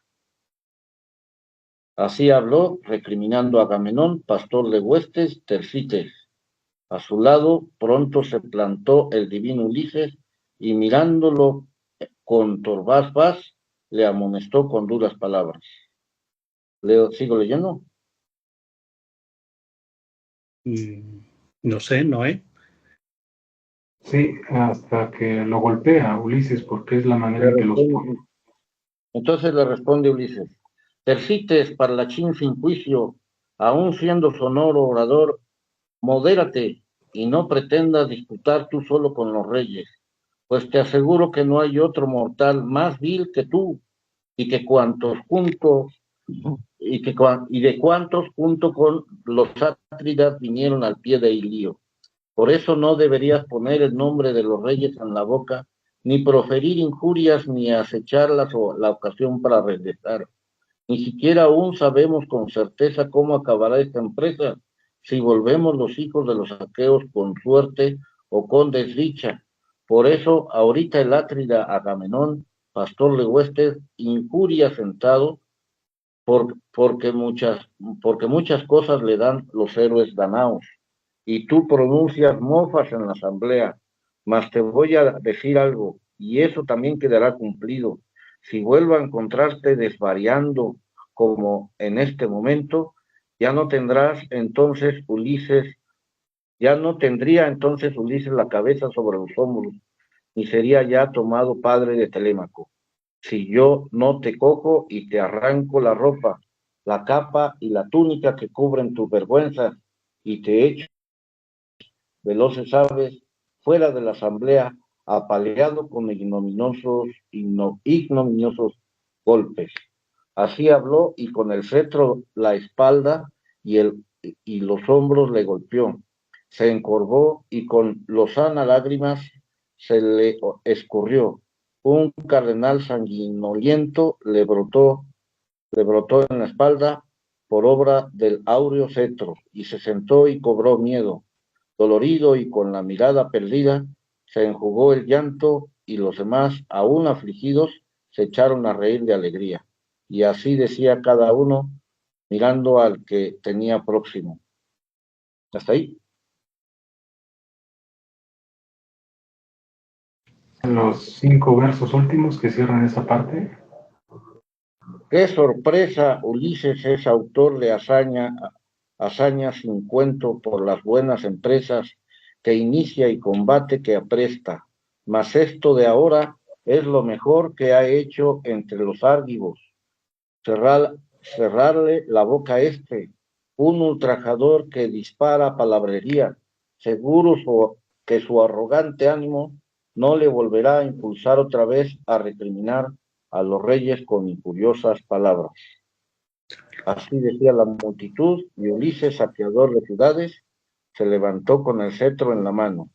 Así habló, recriminando a Agamenón, pastor de huestes, Tercites. A su lado pronto se plantó el divino Ulises y mirándolo con torvaz faz, le amonestó con duras palabras. ¿Sigo leyendo? No sé, Noé. Sí, hasta que lo golpea Ulises, porque es la manera en que los pone. Entonces le responde Ulises, Tercites, parlachín sin juicio, aun siendo sonoro orador, modérate y no pretendas disputar tú solo con los reyes, pues te aseguro que no hay otro mortal más vil que tú, y que cuantos juntos y de cuántos junto con los átridas vinieron al pie de Ilío. Por eso no deberías poner el nombre de los reyes en la boca, ni proferir injurias, ni acechar la ocasión para regresar. Ni siquiera aún sabemos con certeza cómo acabará esta empresa, si volvemos los hijos de los aqueos con suerte o con desdicha. Por eso, ahorita el átrida Agamenón, pastor de huestes, injuria sentado, porque muchas cosas le dan los héroes danaos, y tú pronuncias mofas en la asamblea, mas te voy a decir algo, y eso también quedará cumplido. Si vuelvo a encontrarte desvariando como en este momento, ya no tendrás entonces Ulises, ya no tendría entonces Ulises la cabeza sobre los hombros, ni sería ya tomado padre de Telémaco. Si yo no te cojo y te arranco la ropa, la capa y la túnica que cubren tus vergüenzas, y te echo veloces aves fuera de la asamblea, apaleado con ignominiosos golpes. Así habló, y con el cetro la espalda y los hombros le golpeó. Se encorvó y con lozana lágrimas se le escurrió. Un cardenal sanguinoliento le brotó en la espalda por obra del áureo cetro, y se sentó y cobró miedo. Dolorido y con la mirada perdida, se enjugó el llanto, y los demás, aún afligidos, se echaron a reír de alegría. Y así decía cada uno, mirando al que tenía próximo. ¿Hasta ahí? Los 5 versos últimos que cierran esa parte. ¡Qué sorpresa! Ulises es autor de hazañas sin cuento por las buenas empresas que inicia y combate que apresta. Mas esto de ahora es lo mejor que ha hecho entre los argivos. Cerrarle la boca a un ultrajador que dispara palabrería, seguro que su arrogante ánimo no le volverá a impulsar otra vez a recriminar a los reyes con injuriosas palabras. Así decía la multitud, y Ulises, saqueador de ciudades, se levantó con el cetro en la mano.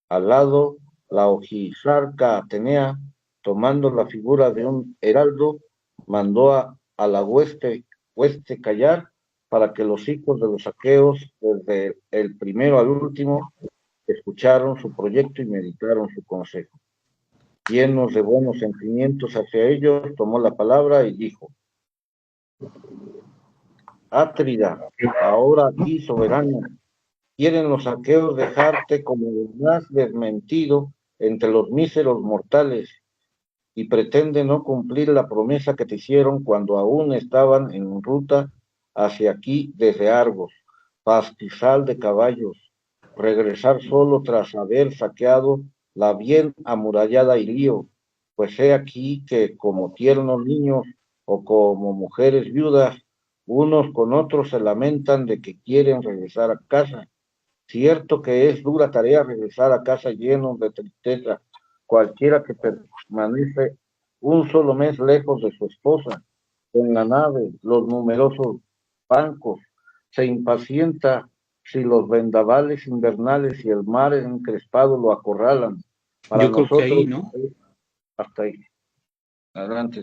Al lado, la ojizarca Atenea, tomando la figura de un heraldo, mandó a la hueste callar, para que los hijos de los aqueos, desde el primero al último, escucharon su proyecto y meditaron su consejo. Llenos de buenos sentimientos hacia ellos, tomó la palabra y dijo: Átrida, ahora aquí soberana, quieren los aqueos dejarte como el más desmentido entre los míseros mortales, y pretenden no cumplir la promesa que te hicieron cuando aún estaban en ruta hacia aquí desde Argos, pastizal de caballos, regresar solo tras haber saqueado la bien amurallada Ilío, pues he aquí que como tiernos niños o como mujeres viudas, unos con otros se lamentan de que quieren regresar a casa. Cierto que es dura tarea regresar a casa lleno de tristeza, cualquiera que permanece un solo mes lejos de su esposa, en la nave, los numerosos bancos, se impacienta si los vendavales invernales y el mar encrespado lo acorralan. Para Yo creo que nosotros, ahí, ¿no? hasta ahí. Adelante.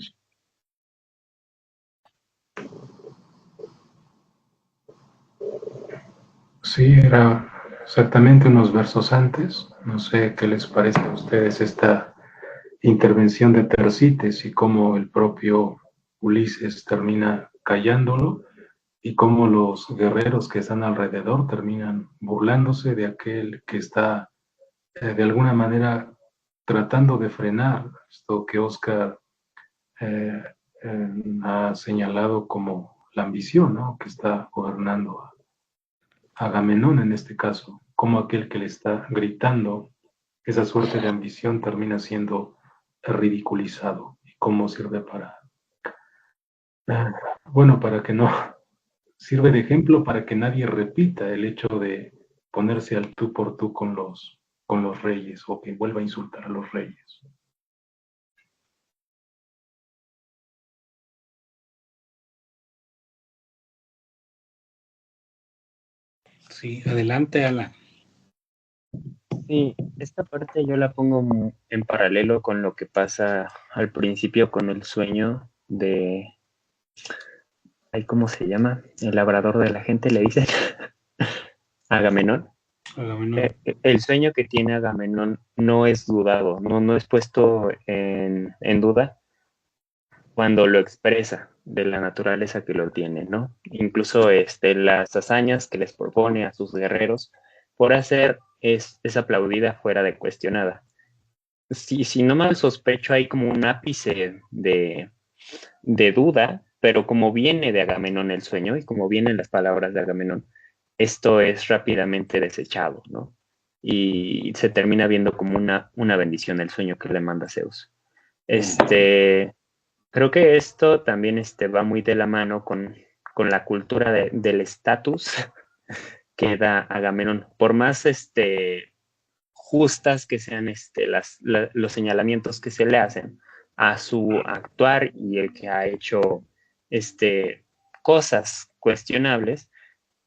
Sí, era exactamente unos versos antes. No sé qué les parece a ustedes esta intervención de Tersites y cómo el propio Ulises termina callándolo y cómo los guerreros que están alrededor terminan burlándose de aquel que está de alguna manera tratando de frenar esto que Oscar eh, ha señalado como la ambición, ¿no? Que está gobernando a Agamenón en este caso, como aquel que le está gritando, esa suerte de ambición termina siendo ridiculizado. ¿Y cómo sirve para, bueno, para que no, sirve de ejemplo para que nadie repita el hecho de ponerse al tú por tú con los reyes o que vuelva a insultar a los reyes? Sí, adelante, Alan. Sí, esta parte yo la pongo en paralelo con lo que pasa al principio con el sueño de, ay, ¿cómo se llama? El labrador de la gente, le dicen, Agamenón. Agamenón. El sueño que tiene Agamenón no es dudado, no es puesto en duda cuando lo expresa de la naturaleza que lo tiene, ¿no? Incluso las hazañas que les propone a sus guerreros por hacer es aplaudida fuera de cuestionada. Si no mal sospecho, hay como un ápice de duda, pero como viene de Agamenón el sueño y como vienen las palabras de Agamenón, esto es rápidamente desechado, ¿no? Y se termina viendo como una bendición el sueño que le manda Zeus. Creo que esto también va muy de la mano con la cultura del estatus que da Agamenón. Por más justas que sean los señalamientos que se le hacen a su actuar y el que ha hecho cosas cuestionables,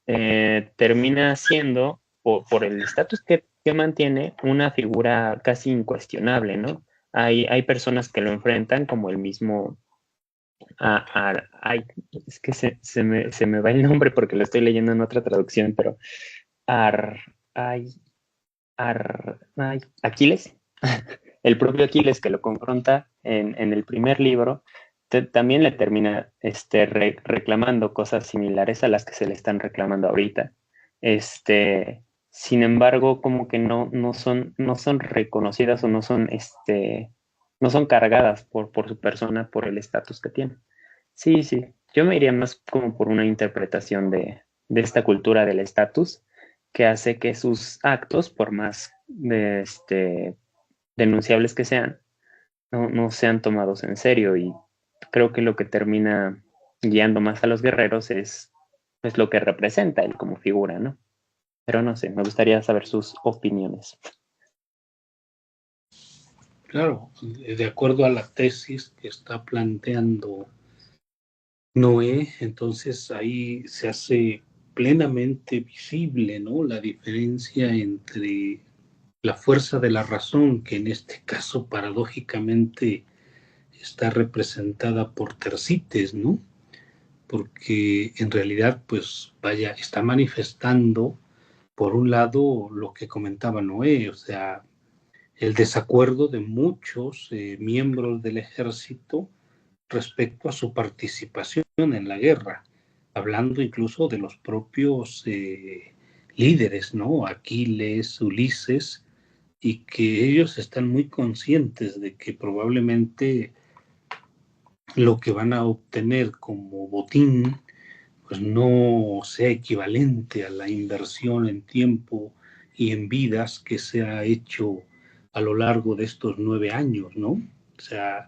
termina siendo, por el estatus que mantiene, una figura casi incuestionable, ¿no? Hay personas que lo enfrentan, como el mismo ay, es que se me va el nombre porque lo estoy leyendo en otra traducción, pero Ar, ay, Aquiles, el propio Aquiles que lo confronta en el primer libro, también le termina reclamando cosas similares a las que se le están reclamando ahorita. Sin embargo, como que no son reconocidas o no son cargadas por su persona, por el estatus que tiene. Sí, sí, yo me iría más como por una interpretación de esta cultura del estatus que hace que sus actos, por más denunciables que sean, no sean tomados en serio. Y creo que lo que termina guiando más a los guerreros es pues lo que representa él como figura, ¿no? Pero no sé, me gustaría saber sus opiniones. Claro, de acuerdo a la tesis que está planteando Noé, entonces ahí se hace plenamente visible, ¿no?, la diferencia entre la fuerza de la razón, que en este caso paradójicamente está representada por Tersites, ¿no? Porque en realidad, pues vaya, está manifestando, por un lado, lo que comentaba Noé, o sea, el desacuerdo de muchos miembros del ejército respecto a su participación en la guerra, hablando incluso de los propios líderes, ¿no? Aquiles, Ulises, y que ellos están muy conscientes de que probablemente lo que van a obtener como botín pues no sea equivalente a la inversión en tiempo y en vidas que se ha hecho a lo largo de estos 9 años, ¿no? O sea,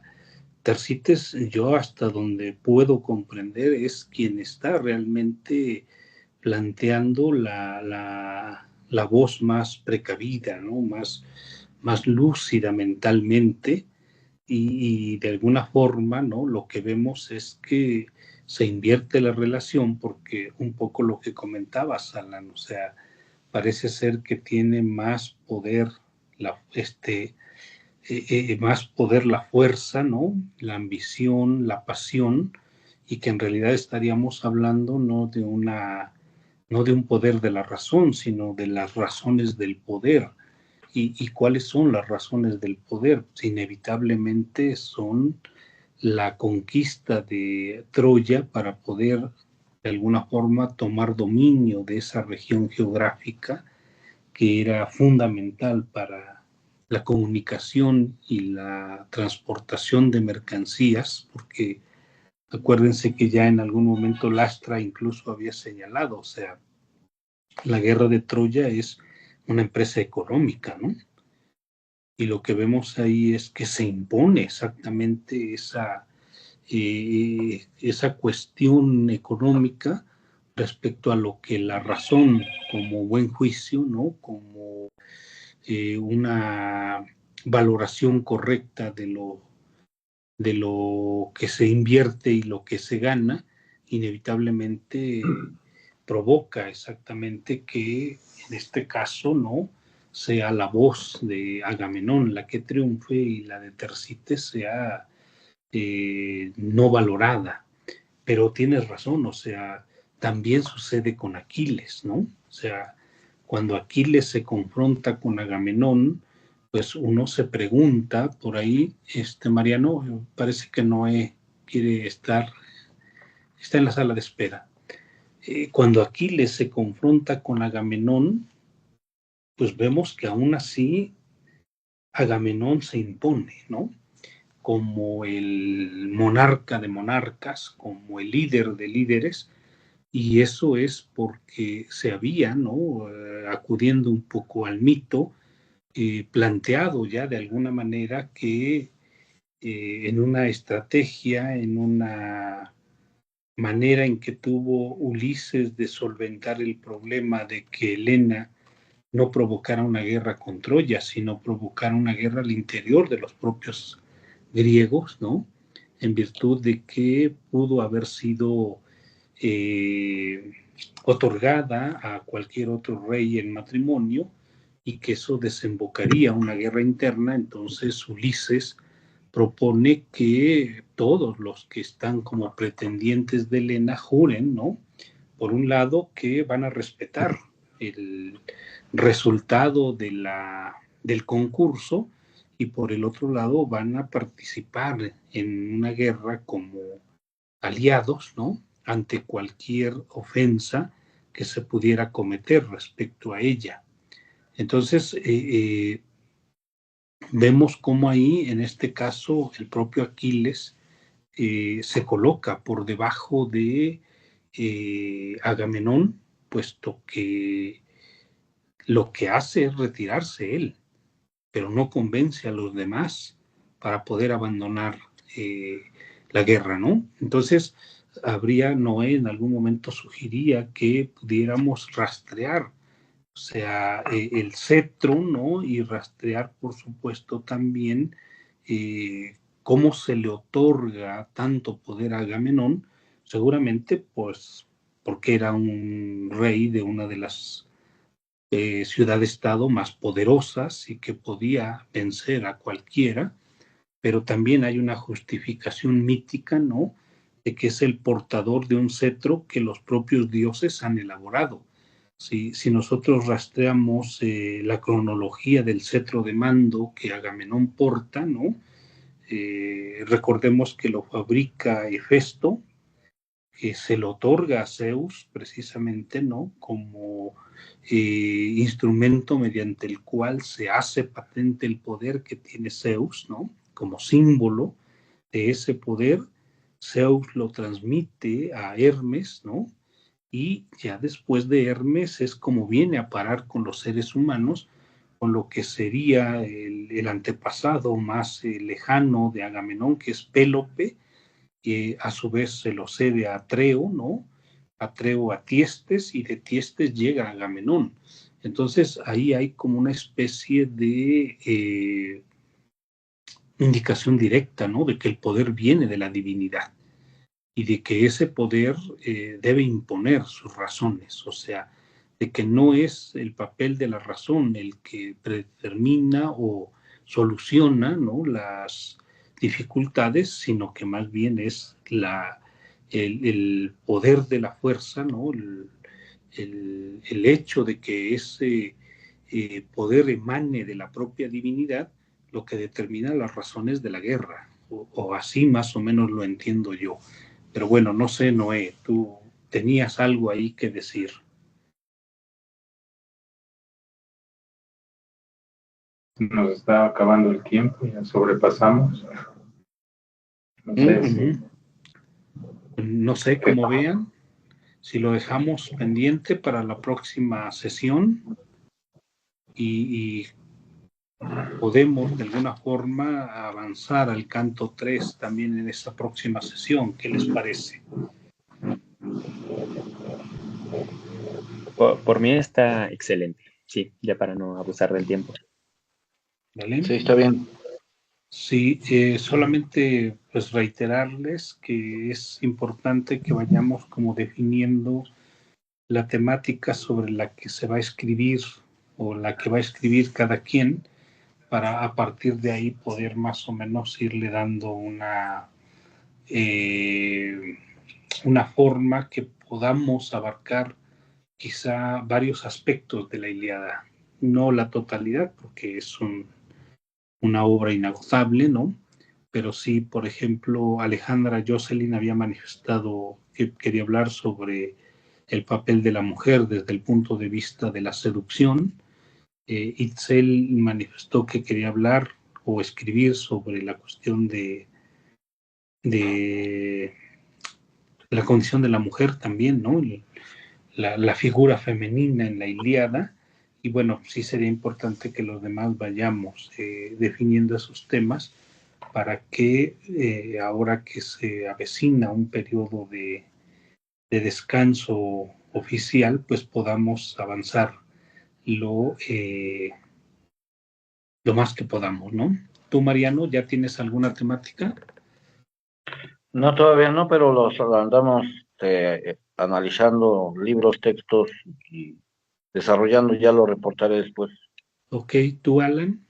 Tersites, yo hasta donde puedo comprender, es quien está realmente planteando la voz más precavida, ¿no? Más lúcida mentalmente, y de alguna forma, ¿no?, lo que vemos es que se invierte la relación, porque un poco lo que comentabas, Alan, o sea, parece ser que tiene más poder más poder la fuerza, ¿no?, la ambición, la pasión, y que en realidad estaríamos hablando no de un poder de la razón, sino de las razones del poder. ¿Y cuáles son las razones del poder? Pues inevitablemente son la conquista de Troya para poder de alguna forma tomar dominio de esa región geográfica que era fundamental para la comunicación y la transportación de mercancías, porque acuérdense que ya en algún momento Lastra incluso había señalado, o sea, la guerra de Troya es una empresa económica, ¿no? Y lo que vemos ahí es que se impone exactamente esa cuestión económica respecto a lo que la razón, como buen juicio, ¿no?, como una valoración correcta de lo que se invierte y lo que se gana, inevitablemente provoca exactamente que en este caso no sea la voz de Agamenón la que triunfe y la de Tersites sea no valorada. Pero tienes razón, o sea, también sucede con Aquiles, ¿no? O sea, cuando Aquiles se confronta con Agamenón, pues uno se pregunta por ahí, Mariano, parece que Noé quiere estar, está en la sala de espera. Cuando Aquiles se confronta con Agamenón, pues vemos que aún así Agamenón se impone, ¿no? Como el monarca de monarcas, como el líder de líderes, y eso es porque se había, ¿no? Acudiendo un poco al mito, planteado ya de alguna manera que en una estrategia, en una manera en que tuvo Ulises de solventar el problema de que Helena no provocara una guerra con Troya, sino provocara una guerra al interior de los propios griegos, ¿no? En virtud de que pudo haber sido otorgada a cualquier otro rey en matrimonio y que eso desembocaría una guerra interna. Entonces Ulises propone que todos los que están como pretendientes de Helena juren, ¿no? Por un lado, que van a respetar el resultado del concurso y por el otro lado van a participar en una guerra como aliados, ¿no? Ante cualquier ofensa que se pudiera cometer respecto a ella. Entonces, vemos cómo ahí, en este caso, el propio Aquiles se coloca por debajo de Agamenón, puesto que lo que hace es retirarse él, pero no convence a los demás para poder abandonar la guerra, ¿no? Entonces, Noé en algún momento sugería que pudiéramos rastrear, o sea, el cetro, ¿no? Y rastrear, por supuesto, también cómo se le otorga tanto poder a Agamenón, seguramente, pues, porque era un rey de una de las ciudad-estado más poderosas y que podía vencer a cualquiera, pero también hay una justificación mítica, ¿no? De que es el portador de un cetro que los propios dioses han elaborado. Si nosotros rastreamos la cronología del cetro de mando que Agamenón porta, ¿no? Recordemos que lo fabrica Hefesto, que se lo otorga a Zeus precisamente, ¿no? Como instrumento mediante el cual se hace patente el poder que tiene Zeus, ¿no? Como símbolo de ese poder, Zeus lo transmite a Hermes, ¿no? Y ya después de Hermes es como viene a parar con los seres humanos, con lo que sería el antepasado más lejano de Agamenón, que es Pélope, que a su vez se lo cede a Atreo, ¿no? Atreo a Tiestes y de Tiestes llega a Agamenón. Entonces ahí hay como una especie de indicación directa, ¿no? De que el poder viene de la divinidad y de que ese poder debe imponer sus razones, o sea, de que no es el papel de la razón el que predetermina o soluciona, ¿no? Las dificultades, sino que más bien es el poder de la fuerza, ¿no? El hecho de que ese poder emane de la propia divinidad, lo que determina las razones de la guerra, o así más o menos lo entiendo yo. Pero bueno, no sé, Noé, tú tenías algo ahí que decir. Nos está acabando el tiempo, ya sobrepasamos. No sé cómo vean, si lo dejamos pendiente para la próxima sesión y podemos de alguna forma avanzar al canto 3 también en esa próxima sesión. ¿Qué les parece? Por mí está excelente, sí, ya para no abusar del tiempo. ¿Vale? Sí, está bien. Sí, solamente pues reiterarles que es importante que vayamos como definiendo la temática sobre la que se va a escribir o la que va a escribir cada quien, para a partir de ahí poder más o menos irle dando una forma que podamos abarcar quizá varios aspectos de la Ilíada, no la totalidad, porque es una obra inagotable, ¿no? Pero sí, por ejemplo, Alejandra Jocelyn había manifestado que quería hablar sobre el papel de la mujer desde el punto de vista de la seducción. Itzel manifestó que quería hablar o escribir sobre la cuestión de la condición de la mujer también, ¿no? La figura femenina en la Ilíada. Y bueno, sí sería importante que los demás vayamos definiendo esos temas para que ahora que se avecina un periodo de descanso oficial, pues podamos avanzar lo más que podamos, ¿no? Tú, Mariano, ¿ya tienes alguna temática? No, todavía no, pero los andamos analizando libros, textos y desarrollando, ya lo reportaré después. Ok, ¿tú, Alan?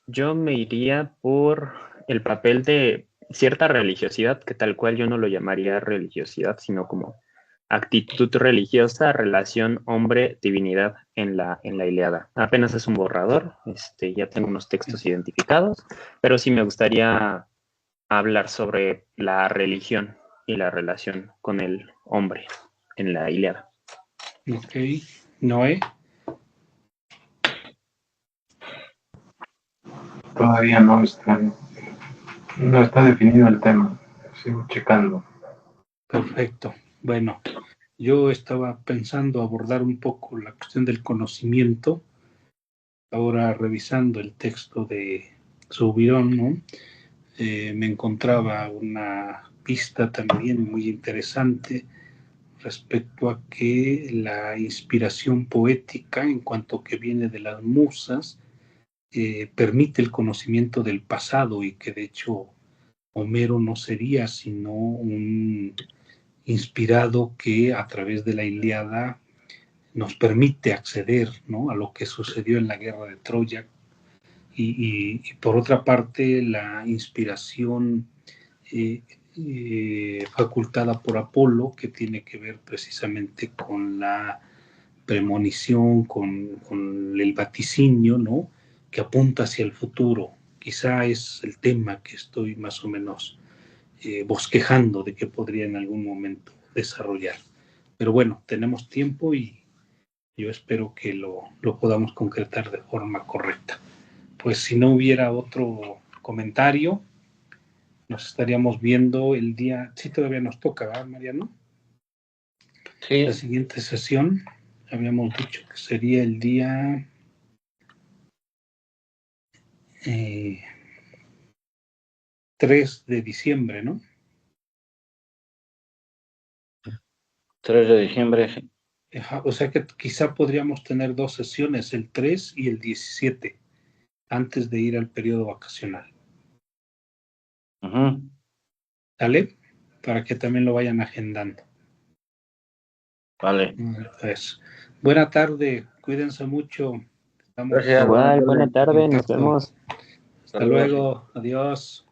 Yo me iría por el papel de cierta religiosidad, que tal cual yo no lo llamaría religiosidad, sino como actitud religiosa, relación hombre-divinidad en la Ilíada. Apenas es un borrador, ya tengo unos textos identificados, pero sí me gustaría hablar sobre la religión y la relación con el hombre en la Ilíada. Ok, Noé. Todavía no está definido el tema. Sigo checando. Perfecto. Bueno, yo estaba pensando abordar un poco la cuestión del conocimiento. Ahora revisando el texto de Subirón, ¿no? Me encontraba una pista también muy interesante respecto a que la inspiración poética, en cuanto que viene de las musas, permite el conocimiento del pasado, y que de hecho Homero no sería sino un inspirado que a través de la Ilíada nos permite acceder, ¿no?, a lo que sucedió en la guerra de Troya. Y por otra parte, la inspiración facultada por Apolo, que tiene que ver precisamente con la premonición, con el vaticinio, ¿no?, que apunta hacia el futuro. Quizá es el tema que estoy más o menos bosquejando de que podría en algún momento desarrollar. Pero bueno, tenemos tiempo y yo espero que lo podamos concretar de forma correcta. Pues si no hubiera otro comentario, nos estaríamos viendo el día, sí, todavía nos toca, ¿verdad, Mariano? Sí. La siguiente sesión, habíamos dicho que sería el día 3 de diciembre, ¿no? 3 de diciembre. O sea que quizá podríamos tener 2 sesiones, el 3 y el 17, antes de ir al periodo vacacional. ¿Sale? Para que también lo vayan agendando. Vale. Pues, buena tarde, cuídense mucho. Igual, buena tarde, nos vemos. Hasta luego, adiós.